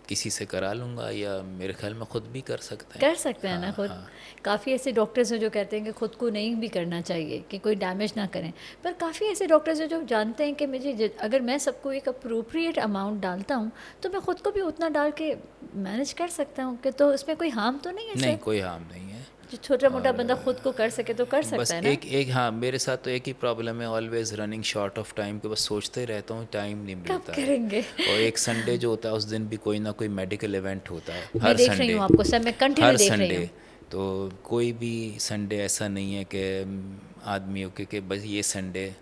A: किसी से करा लूँगा, या मेरे ख्याल में खुद भी कर सकते हैं।
B: कर सकते हैं ना
A: हाँ
B: खुद।
A: हाँ।
B: काफ़ी ऐसे डॉक्टर्स हैं जो कहते हैं कि खुद को नहीं भी करना चाहिए, कि कोई डैमेज ना करें। पर काफ़ी ऐसे डॉक्टर्स हैं जो जानते हैं कि अगर मैं सबको एक अप्रोप्रिएट अमाउंट डालता हूँ तो मैं खुद को भी उतना डाल के मैनेज कर सकता हूँ, कि तो इसमें कोई हार्म तो नहीं है
A: नहीं,
B: सर?
A: कोई हार्म नहीं है।
B: जो छोटा मोटा
A: और
B: बंदा खुद को कर सके तो कर
A: बस
B: सकता है ना?
A: एक एक हाँ, मेरे साथ तो एक ही प्रॉब्लम है, always running short of time, के बस सोचते ही रहता हूँ, टाइम नहीं
B: कब
A: मिलता है।
B: करेंगे?
A: और एक संडे जो होता है उस दिन भी कोई ना कोई मेडिकल इवेंट होता है,
B: मैं
A: हर
B: देख रही हूँ
A: संडे।
B: आपको सर, मैं कंटिन्यू
A: हर
B: देख रही
A: संडे।
B: हूँ।
A: तो कोई भी संडे ऐसा नहीं है कि आदमियों के बस ये संडे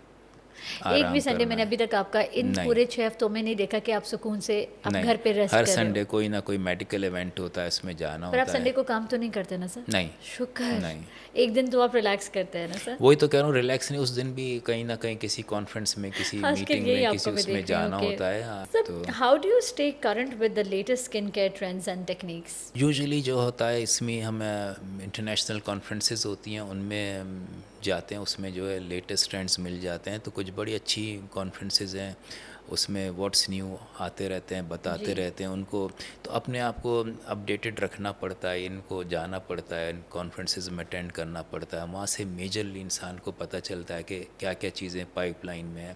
B: एक भी
A: आराम
B: संडे
A: करना
B: मैंने
A: है।
B: अभी तक आपका इन
A: नहीं,
B: पूरे 6 हफ्तों में नहीं देखा कि आप सुकून से आप
A: नहीं,
B: घर पे रेस्ट
A: हर
B: कर रहे हो।
A: संडे कोई ना कोई मेडिकल इवेंट होता है, उसमें जाना
B: पर आप
A: होता
B: संडे
A: है।
B: को काम तो नहीं करते ना सर?
A: नहीं,
B: शुक्र।
A: नहीं।
B: एक दिन तो आप रिलैक्स करते हैं ना सर?
A: वही तो कह रहा हूँ, रिलैक्स नहीं, उस दिन भी कहीं ना कहीं किसी कॉन्फ्रेंस में, किसी
B: आजकल
A: मीटिंग
B: यही
A: में, किसी
B: आपको मैं
A: उसमें
B: देख रही हूँ
A: जाना
B: कि
A: होता है। हाँ,
B: सर,
A: तो
B: how do you stay current with the latest skin care trends and techniques?
A: Usually जो होता है इसमें हम इंटरनेशनल कॉन्फ्रेंसेस होती हैं उनमें जाते हैं, उसमें जो है लेटेस्ट ट्रेंड्स मिल जाते हैं। तो कुछ बड़ी अच्छी कॉन्फ्रेंसेस हैं, उसमें व्हाट्स न्यू आते रहते हैं, बताते
B: जी।
A: रहते हैं उनको। तो अपने आप को अपडेटेड रखना पड़ता है, इनको जाना पड़ता है, इन कॉन्फ्रेंसेस में अटेंड करना पड़ता है। वहाँ से मेजरली इंसान को पता चलता है कि क्या क्या चीज़ें पाइपलाइन में है।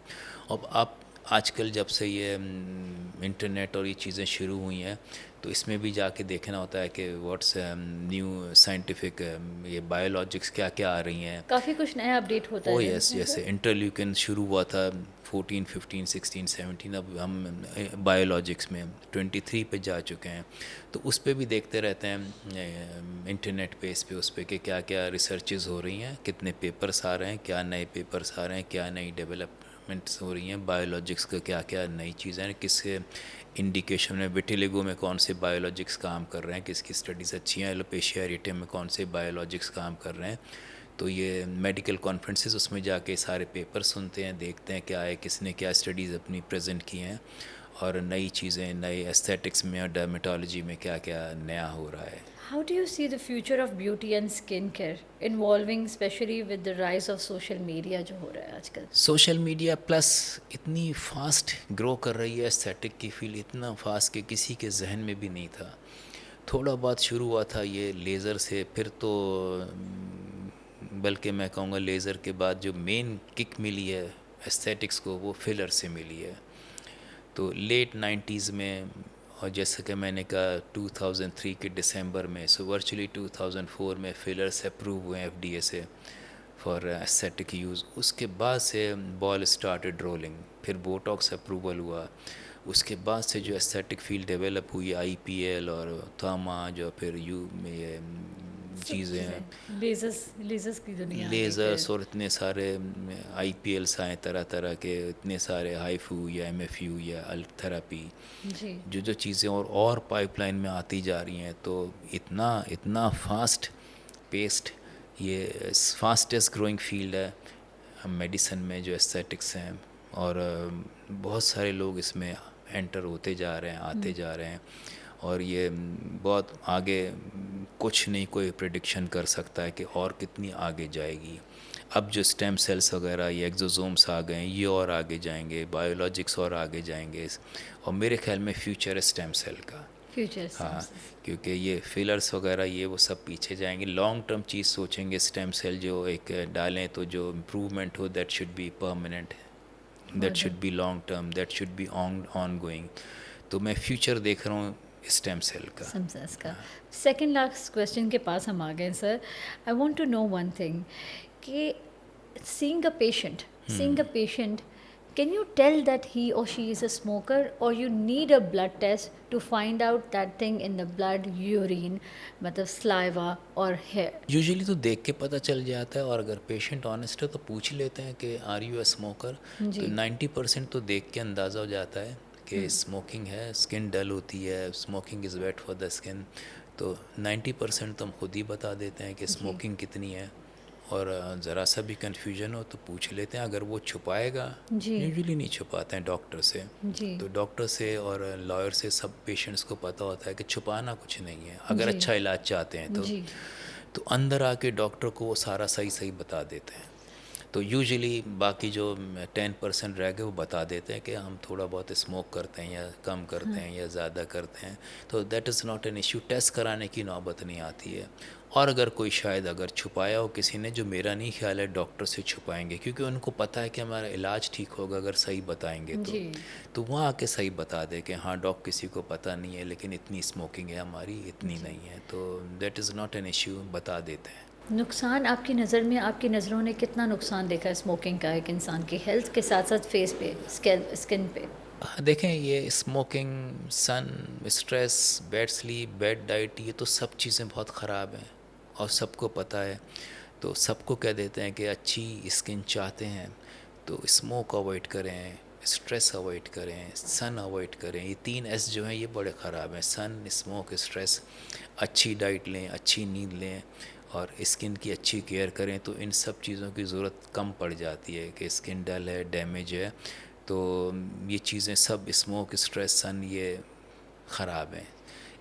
A: अब आप आजकल जब से ये इंटरनेट और ये चीज़ें शुरू हुई हैं, तो इसमें भी जाके देखना होता है कि व्हाट्स न्यू साइंटिफिक, ये बायोलॉजिक्स क्या क्या आ रही हैं।
B: काफ़ी कुछ नया अपडेट होता
A: ओ
B: है
A: यस,
B: इसमें
A: जैसे
B: सर।
A: इंटरल्यूकिन शुरू हुआ था 14, 15, 16, 17, अब हम बायोलॉजिक्स में 23 पे जा चुके हैं। तो उस पे भी देखते रहते हैं इंटरनेट पे, इस पे उस पे कि क्या क्या रिसर्चेज हो रही हैं, कितने पेपर्स आ रहे हैं, क्या नए पेपर्स आ रहे हैं, क्या नई डेवलपमेंट्स हो रही हैं बायोलॉजिक्स का, क्या क्या नई चीज़ें हैं, किस इंडिकेशन में, विटिलिगो में कौन से बायोलॉजिक्स काम कर रहे हैं, किसकी स्टडीज़ अच्छी हैं, एलोपेशिया एरिटेम में कौन से बायोलॉजिक्स काम कर रहे हैं। तो ये मेडिकल कॉन्फ्रेंसेस, उसमें जाके सारे पेपर सुनते हैं, देखते हैं क्या है, किसने क्या स्टडीज़ अपनी प्रेजेंट की हैं, और नई चीज़ें, नए एस्थेटिक्स में और डर्मेटोलॉजी में क्या क्या नया हो रहा है।
B: How do you see the future of beauty and skin care involving specially with the rise of social media जो हो रहा है आजकल?
A: सोशल मीडिया प्लस इतनी फास्ट ग्रो कर रही है, एस्थेटिक की फील्ड इतना फास्ट कि किसी के जहन में भी नहीं था। थोड़ा बहुत शुरू हुआ था ये लेज़र से, फिर तो बल्कि मैं कहूँगा लेज़र के बाद जो मेन किक मिली है एस्थेटिक्स को, वो फिलर से मिली है। तो लेट 90s में, और जैसे कि मैंने कहा 2003 के दिसंबर में, सो वर्चुअली 2004 में फिलर्स अप्रूव हुए एफडीए से फॉर एस्थेटिक यूज़। उसके बाद से बॉल स्टार्टेड रोलिंग, फिर बोटॉक्स अप्रूवल हुआ। उसके बाद से जो एस्थेटिक फील्ड डेवलप हुई, आईपीएल और थामा, जो फिर यू में ये
B: सब
A: चीज़ें हैं,
B: चीज़ें, लेजर्स लेजर्स की दुनिया आ गई
A: लेज़र्स,
B: फिर।
A: और इतने सारे आईपीएल्स आए तरह तरह के, इतने सारे हाइफू या एमएफयू या अल थेरेपी,
B: जी।
A: जो जो चीज़ें और पाइपलाइन में आती जा रही हैं। तो इतना इतना फास्ट पेस्ड, ये फास्टेस्ट ग्रोइंग फील्ड है मेडिसिन में जो एस्थेटिक्स हैं। और बहुत सारे लोग इसमें एंटर होते जा रहे हैं, आते जा रहे हैं। और ये बहुत आगे, कुछ नहीं कोई प्रिडिक्शन कर सकता है कि और कितनी आगे जाएगी। अब जो स्टेम सेल्स वगैरह, ये एक्सोसोम्स आ गए हैं, ये और आगे जाएंगे, बायोलॉजिक्स और आगे जाएंगे। और मेरे ख्याल में फ्यूचर है स्टेम सेल का।
B: फ्यूचर
A: हाँ,
B: सेंसेस।
A: क्योंकि ये फिलर्स वगैरह ये वो सब पीछे जाएंगे। लॉन्ग टर्म चीज़ सोचेंगे, स्टेम सेल जो एक डालें तो जो इम्प्रूवमेंट हो, that should be permanent, that
B: बहुत
A: should be long term, that should be ongoing. तो मैं फ्यूचर देख रहा हूँ स्टेम सेल का।
B: सेंसेस का। सेकंड लास्ट क्वेश्चन के पास हम आ गए sir. I want to know one thing कि seeing a patient, can you tell that he or she is a smoker, or you need a blood test to find out that thing in the blood, urine, मतलब saliva or hair?
A: Usually तो देख के पता चल जाता है, और अगर पेशेंट ऑनेस्ट है तो पूछ लेते हैं कि आर यू अ स्मोकर। तो
B: जी।
A: 90% तो देख के अंदाज़ा हो जाता है कि स्मोकिंग है। स्किन डल होती है, smoking is wait for the skin. तो 90% तो हम खुद ही बता देते हैं कि
B: जी।
A: स्मोकिंग कितनी है। और ज़रा सा भी कन्फ्यूजन हो तो पूछ लेते हैं। अगर वो छुपाएगा,
B: जी।
A: यूजुअली नहीं छुपाते हैं डॉक्टर से।
B: जी।
A: तो डॉक्टर से और लॉयर से सब पेशेंट्स को पता होता है कि छुपाना कुछ नहीं है, अगर
B: जी।
A: अच्छा इलाज चाहते हैं तो।
B: जी।
A: तो अंदर आके डॉक्टर को वो सारा सही सही बता देते हैं। तो यूजुअली बाकी जो 10% रह गए वो बता देते हैं कि हम थोड़ा बहुत स्मोक करते हैं या कम करते हैं या ज़्यादा करते हैं। तो that is not an issue, test कराने की नौबत नहीं आती है। और अगर कोई शायद अगर छुपाया हो किसी ने, जो मेरा नहीं ख्याल है डॉक्टर से छुपाएंगे, क्योंकि उनको पता है कि हमारा इलाज ठीक होगा अगर सही बताएंगे
B: जी।
A: तो वहाँ आके सही बता दे कि हाँ डॉक्टर किसी को पता नहीं है लेकिन इतनी स्मोकिंग है हमारी, इतनी
B: जी।
A: नहीं है, तो that is not an issue, बता देते हैं।
B: नुकसान आपकी नज़र में, आपकी नज़रों ने कितना नुकसान देखा है स्मोकिंग का एक इंसान की हेल्थ के साथ साथ फेस पे, स्किन पे?
A: देखें, ये smoking, sun, stress, bad sleep, bad diet, ये तो सब चीज़ें बहुत ख़राब हैं और सबको पता है। तो सबको कह देते हैं कि अच्छी स्किन चाहते हैं तो स्मोक अवॉइड करें, स्ट्रेस अवॉइड करें, सन अवॉइड करें। ये 3 एस जो हैं ये बड़े ख़राब हैं, सन, स्मोक, स्ट्रेस। अच्छी डाइट लें, अच्छी नींद लें और स्किन की अच्छी केयर करें तो इन सब चीज़ों की ज़रूरत कम पड़ जाती है कि स्किन डल है, डैमेज है। तो ये चीज़ें सब, स्मोक, स्ट्रेस, सन, ये ख़राब हैं।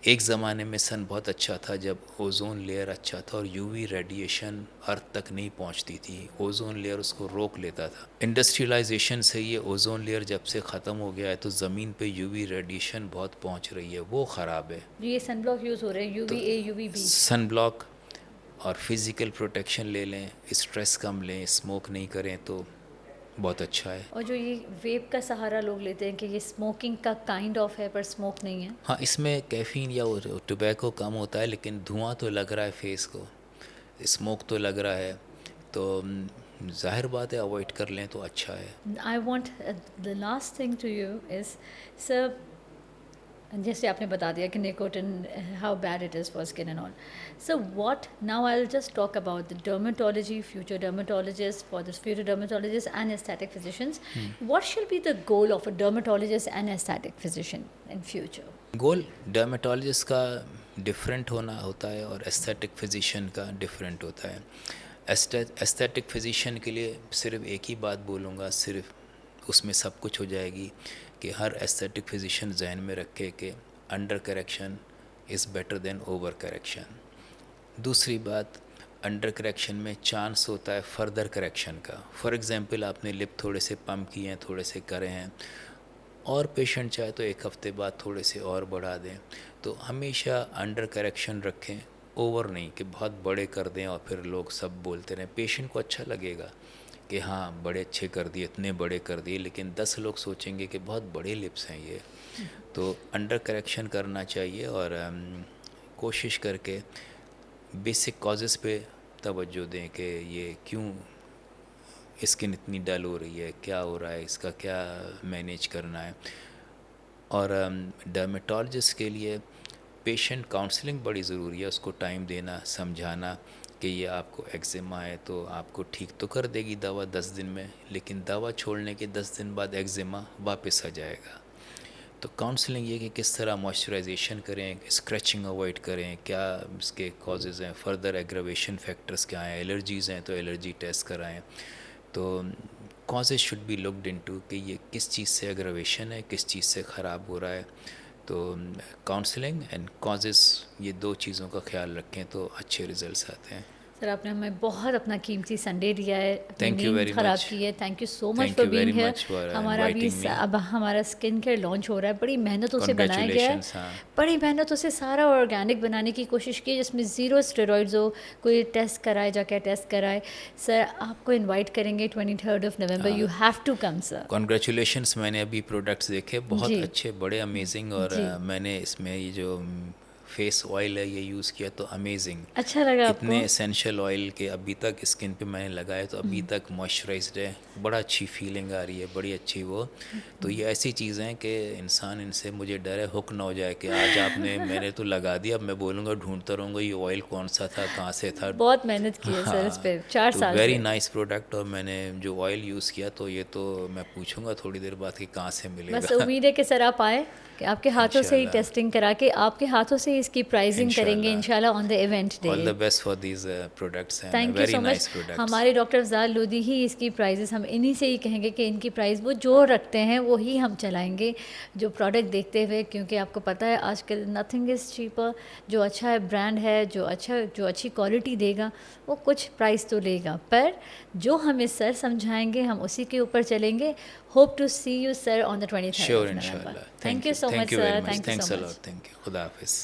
A: एक ज़माने में सन बहुत अच्छा था जब ओज़ोन लेयर अच्छा था और यूवी रेडिएशन अर्थ तक नहीं पहुंचती थी, ओज़ोन लेयर उसको रोक लेता था। इंडस्ट्रियलाइजेशन से ये ओज़ोन लेयर जब से ख़त्म हो गया है तो ज़मीन पे यूवी रेडिएशन बहुत पहुंच रही है, वो ख़राब है।
B: ये सन ब्लॉक यूज़ हो रहे हैं,
A: तो
B: UVA UVB।
A: सन ब्लॉक और फिज़िकल प्रोटेक्शन ले लें, स्ट्रेस कम लें, स्मोक नहीं करें तो बहुत अच्छा है।
B: और जो ये वेप का सहारा लोग लेते हैं कि ये स्मोकिंग का काइंड ऑफ है पर स्मोक नहीं है।
A: हाँ, इसमें कैफ़ीन या टोबैको कम होता है लेकिन धुआं तो लग रहा है फेस को, स्मोक तो लग रहा है, तो ज़ाहिर बात है अवॉइड कर लें तो अच्छा है।
B: I want the last thing to you is sir, जैसे आपने बता दिया कि nicotine how bad it is for skin and all, so what now I will just talk about the dermatology, future dermatologist, for the future dermatologist and aesthetic physicians, what should be the goal of a dermatologist and aesthetic physician in future?
A: Goal dermatologist का different होना होता है और aesthetic physician का different होता है। Aesthetic physician के लिए सिर्फ एक ही बात बोलूँगा, सिर्फ उसमें सब कुछ हो जाएगी कि हर एस्थेटिक फिजिशियन जहन में रखे कि under correction is better than over correction. दूसरी बात, अंडर करेक्शन में चांस होता है फर्दर करेक्शन का। फॉर एग्ज़ाम्पल आपने लिप थोड़े से पम्प किए हैं, थोड़े से करे हैं, और पेशेंट चाहे तो एक हफ्ते बाद थोड़े से और बढ़ा दें। तो हमेशा अंडर करेक्शन रखें, ओवर नहीं कि बहुत बड़े कर दें और फिर लोग सब बोलते रहें। पेशेंट को अच्छा लगेगा कि हाँ बड़े अच्छे कर दिए, इतने बड़े कर दिए, लेकिन 10 लोग सोचेंगे कि बहुत बड़े लिप्स हैं ये। तो अंडर करेक्शन करना चाहिए और कोशिश करके बेसिक कॉजेज़ पे तवज्जो दें कि ये क्यों स्किन इतनी डल हो रही है, क्या हो रहा है, इसका क्या मैनेज करना है। और डर्मेटोलॉजिस्ट के लिए पेशेंट काउंसलिंग बड़ी ज़रूरी है, उसको टाइम देना, समझाना कि ये आपको एक्जिमा है तो आपको ठीक तो कर देगी दवा 10 दिन में, लेकिन दवा छोड़ने के 10 दिन बाद एक्जिमा वापस आ जाएगा। तो काउंसलिंग ये कि किस तरह मॉइस्चराइजेशन करें, स्क्रैचिंग अवॉइड करें, क्या इसके कॉजेज़ हैं, फर्दर एग्रावेशन फैक्टर्स क्या हैं, एलर्जीज़ हैं तो एलर्जी टेस्ट कराएं। तो causes should be looked into कि ये किस चीज़ से एग्रावेशन है, किस चीज़ से ख़राब हो रहा है। तो काउंसलिंग एंड कॉजेज़, ये 2 चीज़ों का ख्याल रखें तो अच्छे रिजल्ट्स आते हैं।
B: सर आपने हमें बहुत अपना कीमती संडे दिया है, अपनी
A: थैंक यू
B: नींद
A: वेरी
B: ख़राब
A: मच।
B: की है। Thank you so much
A: thank
B: for
A: you
B: being
A: very
B: here.
A: Much for
B: हमारा अभी
A: इनवाइटिंग मी।
B: अब हमारा स्किन केयर लॉन्च हो रहा है, बड़ी मेहनतों से बनाया गया है।
A: कॉन्ग्रेचुलेशंस। हाँ,
B: बड़ी मेहनतों से सारा ऑर्गेनिक बनाने की कोशिश की जिसमें ज़ीरो स्टेरॉइड्स हो। कोई टेस्ट कराए, जाके टेस्ट कराए। सर आपको इनवाइट करेंगे 23 of November, you have to come sir.
A: Congratulations. मैंने अभी प्रोडक्ट्स देखे, बहुत
B: जी।
A: अच्छे, बड़े अमेजिंग। और
B: जी।
A: मैंने इसमें ये जो फेस ऑयल है ये यूज़ किया तो अमेजिंग।
B: अच्छा लगा
A: इतने
B: आपको?
A: एसेंशियल ऑयल के अभी तक स्किन पे मैंने लगाए तो अभी तक मॉइस्चराइज्ड है, बड़ा अच्छी फीलिंग आ रही है, बड़ी अच्छी वो। तो ये ऐसी चीज़ें हैं कि इंसान इनसे, मुझे डर है हुक ना हो जाए कि आज आपने मैंने तो लगा दिया, अब मैं बोलूँगा ढूंढता रहूँगा ये ऑयल कौन सा था, कहाँ से था।
B: बहुत मेहनत की है सर इस
A: हाँ,
B: पे 4
A: तो
B: साल
A: वेरी
B: से।
A: Nice product. और मैंने जो ऑयल यूज़ किया तो ये तो मैं पूछूंगा थोड़ी देर बाद कि कहाँ से
B: बस
A: मिलेगा।
B: उम्मीद है कि सर आप आए। कि आपके हाथों से ही
A: इंशाल्लाह।
B: टेस्टिंग करा के आपके हाथों से ही इसकी प्राइसिंग करेंगे इंशाल्लाह on the event
A: all
B: day.
A: The best for these products and
B: thank you
A: very
B: so
A: nice
B: much.
A: Products.
B: हमारे डॉक्टर अफजाल लोधी ही इसकी प्राइजेस हम इन्हीं से ही कहेंगे कि इनकी प्राइस वो जो रखते हैं वो ही हम चलाएंगे जो प्रोडक्ट देखते हुए, क्योंकि आपको पता है आजकल नथिंग इज़ चीपर। जो अच्छा है ब्रांड है, जो अच्छी क्वालिटी देगा वो कुछ प्राइस तो लेगा, पर जो हमें सर समझाएंगे हम उसी के ऊपर चलेंगे। Hope to see you sir on the 23rd
A: sure
B: of November.
A: इंशाल्लाह।
B: Thank you so
A: thank
B: much
A: you
B: sir,
A: very much,
B: thank you
A: thanks
B: so
A: a
B: much.
A: Lot, thank you, खुदा हाफिज़।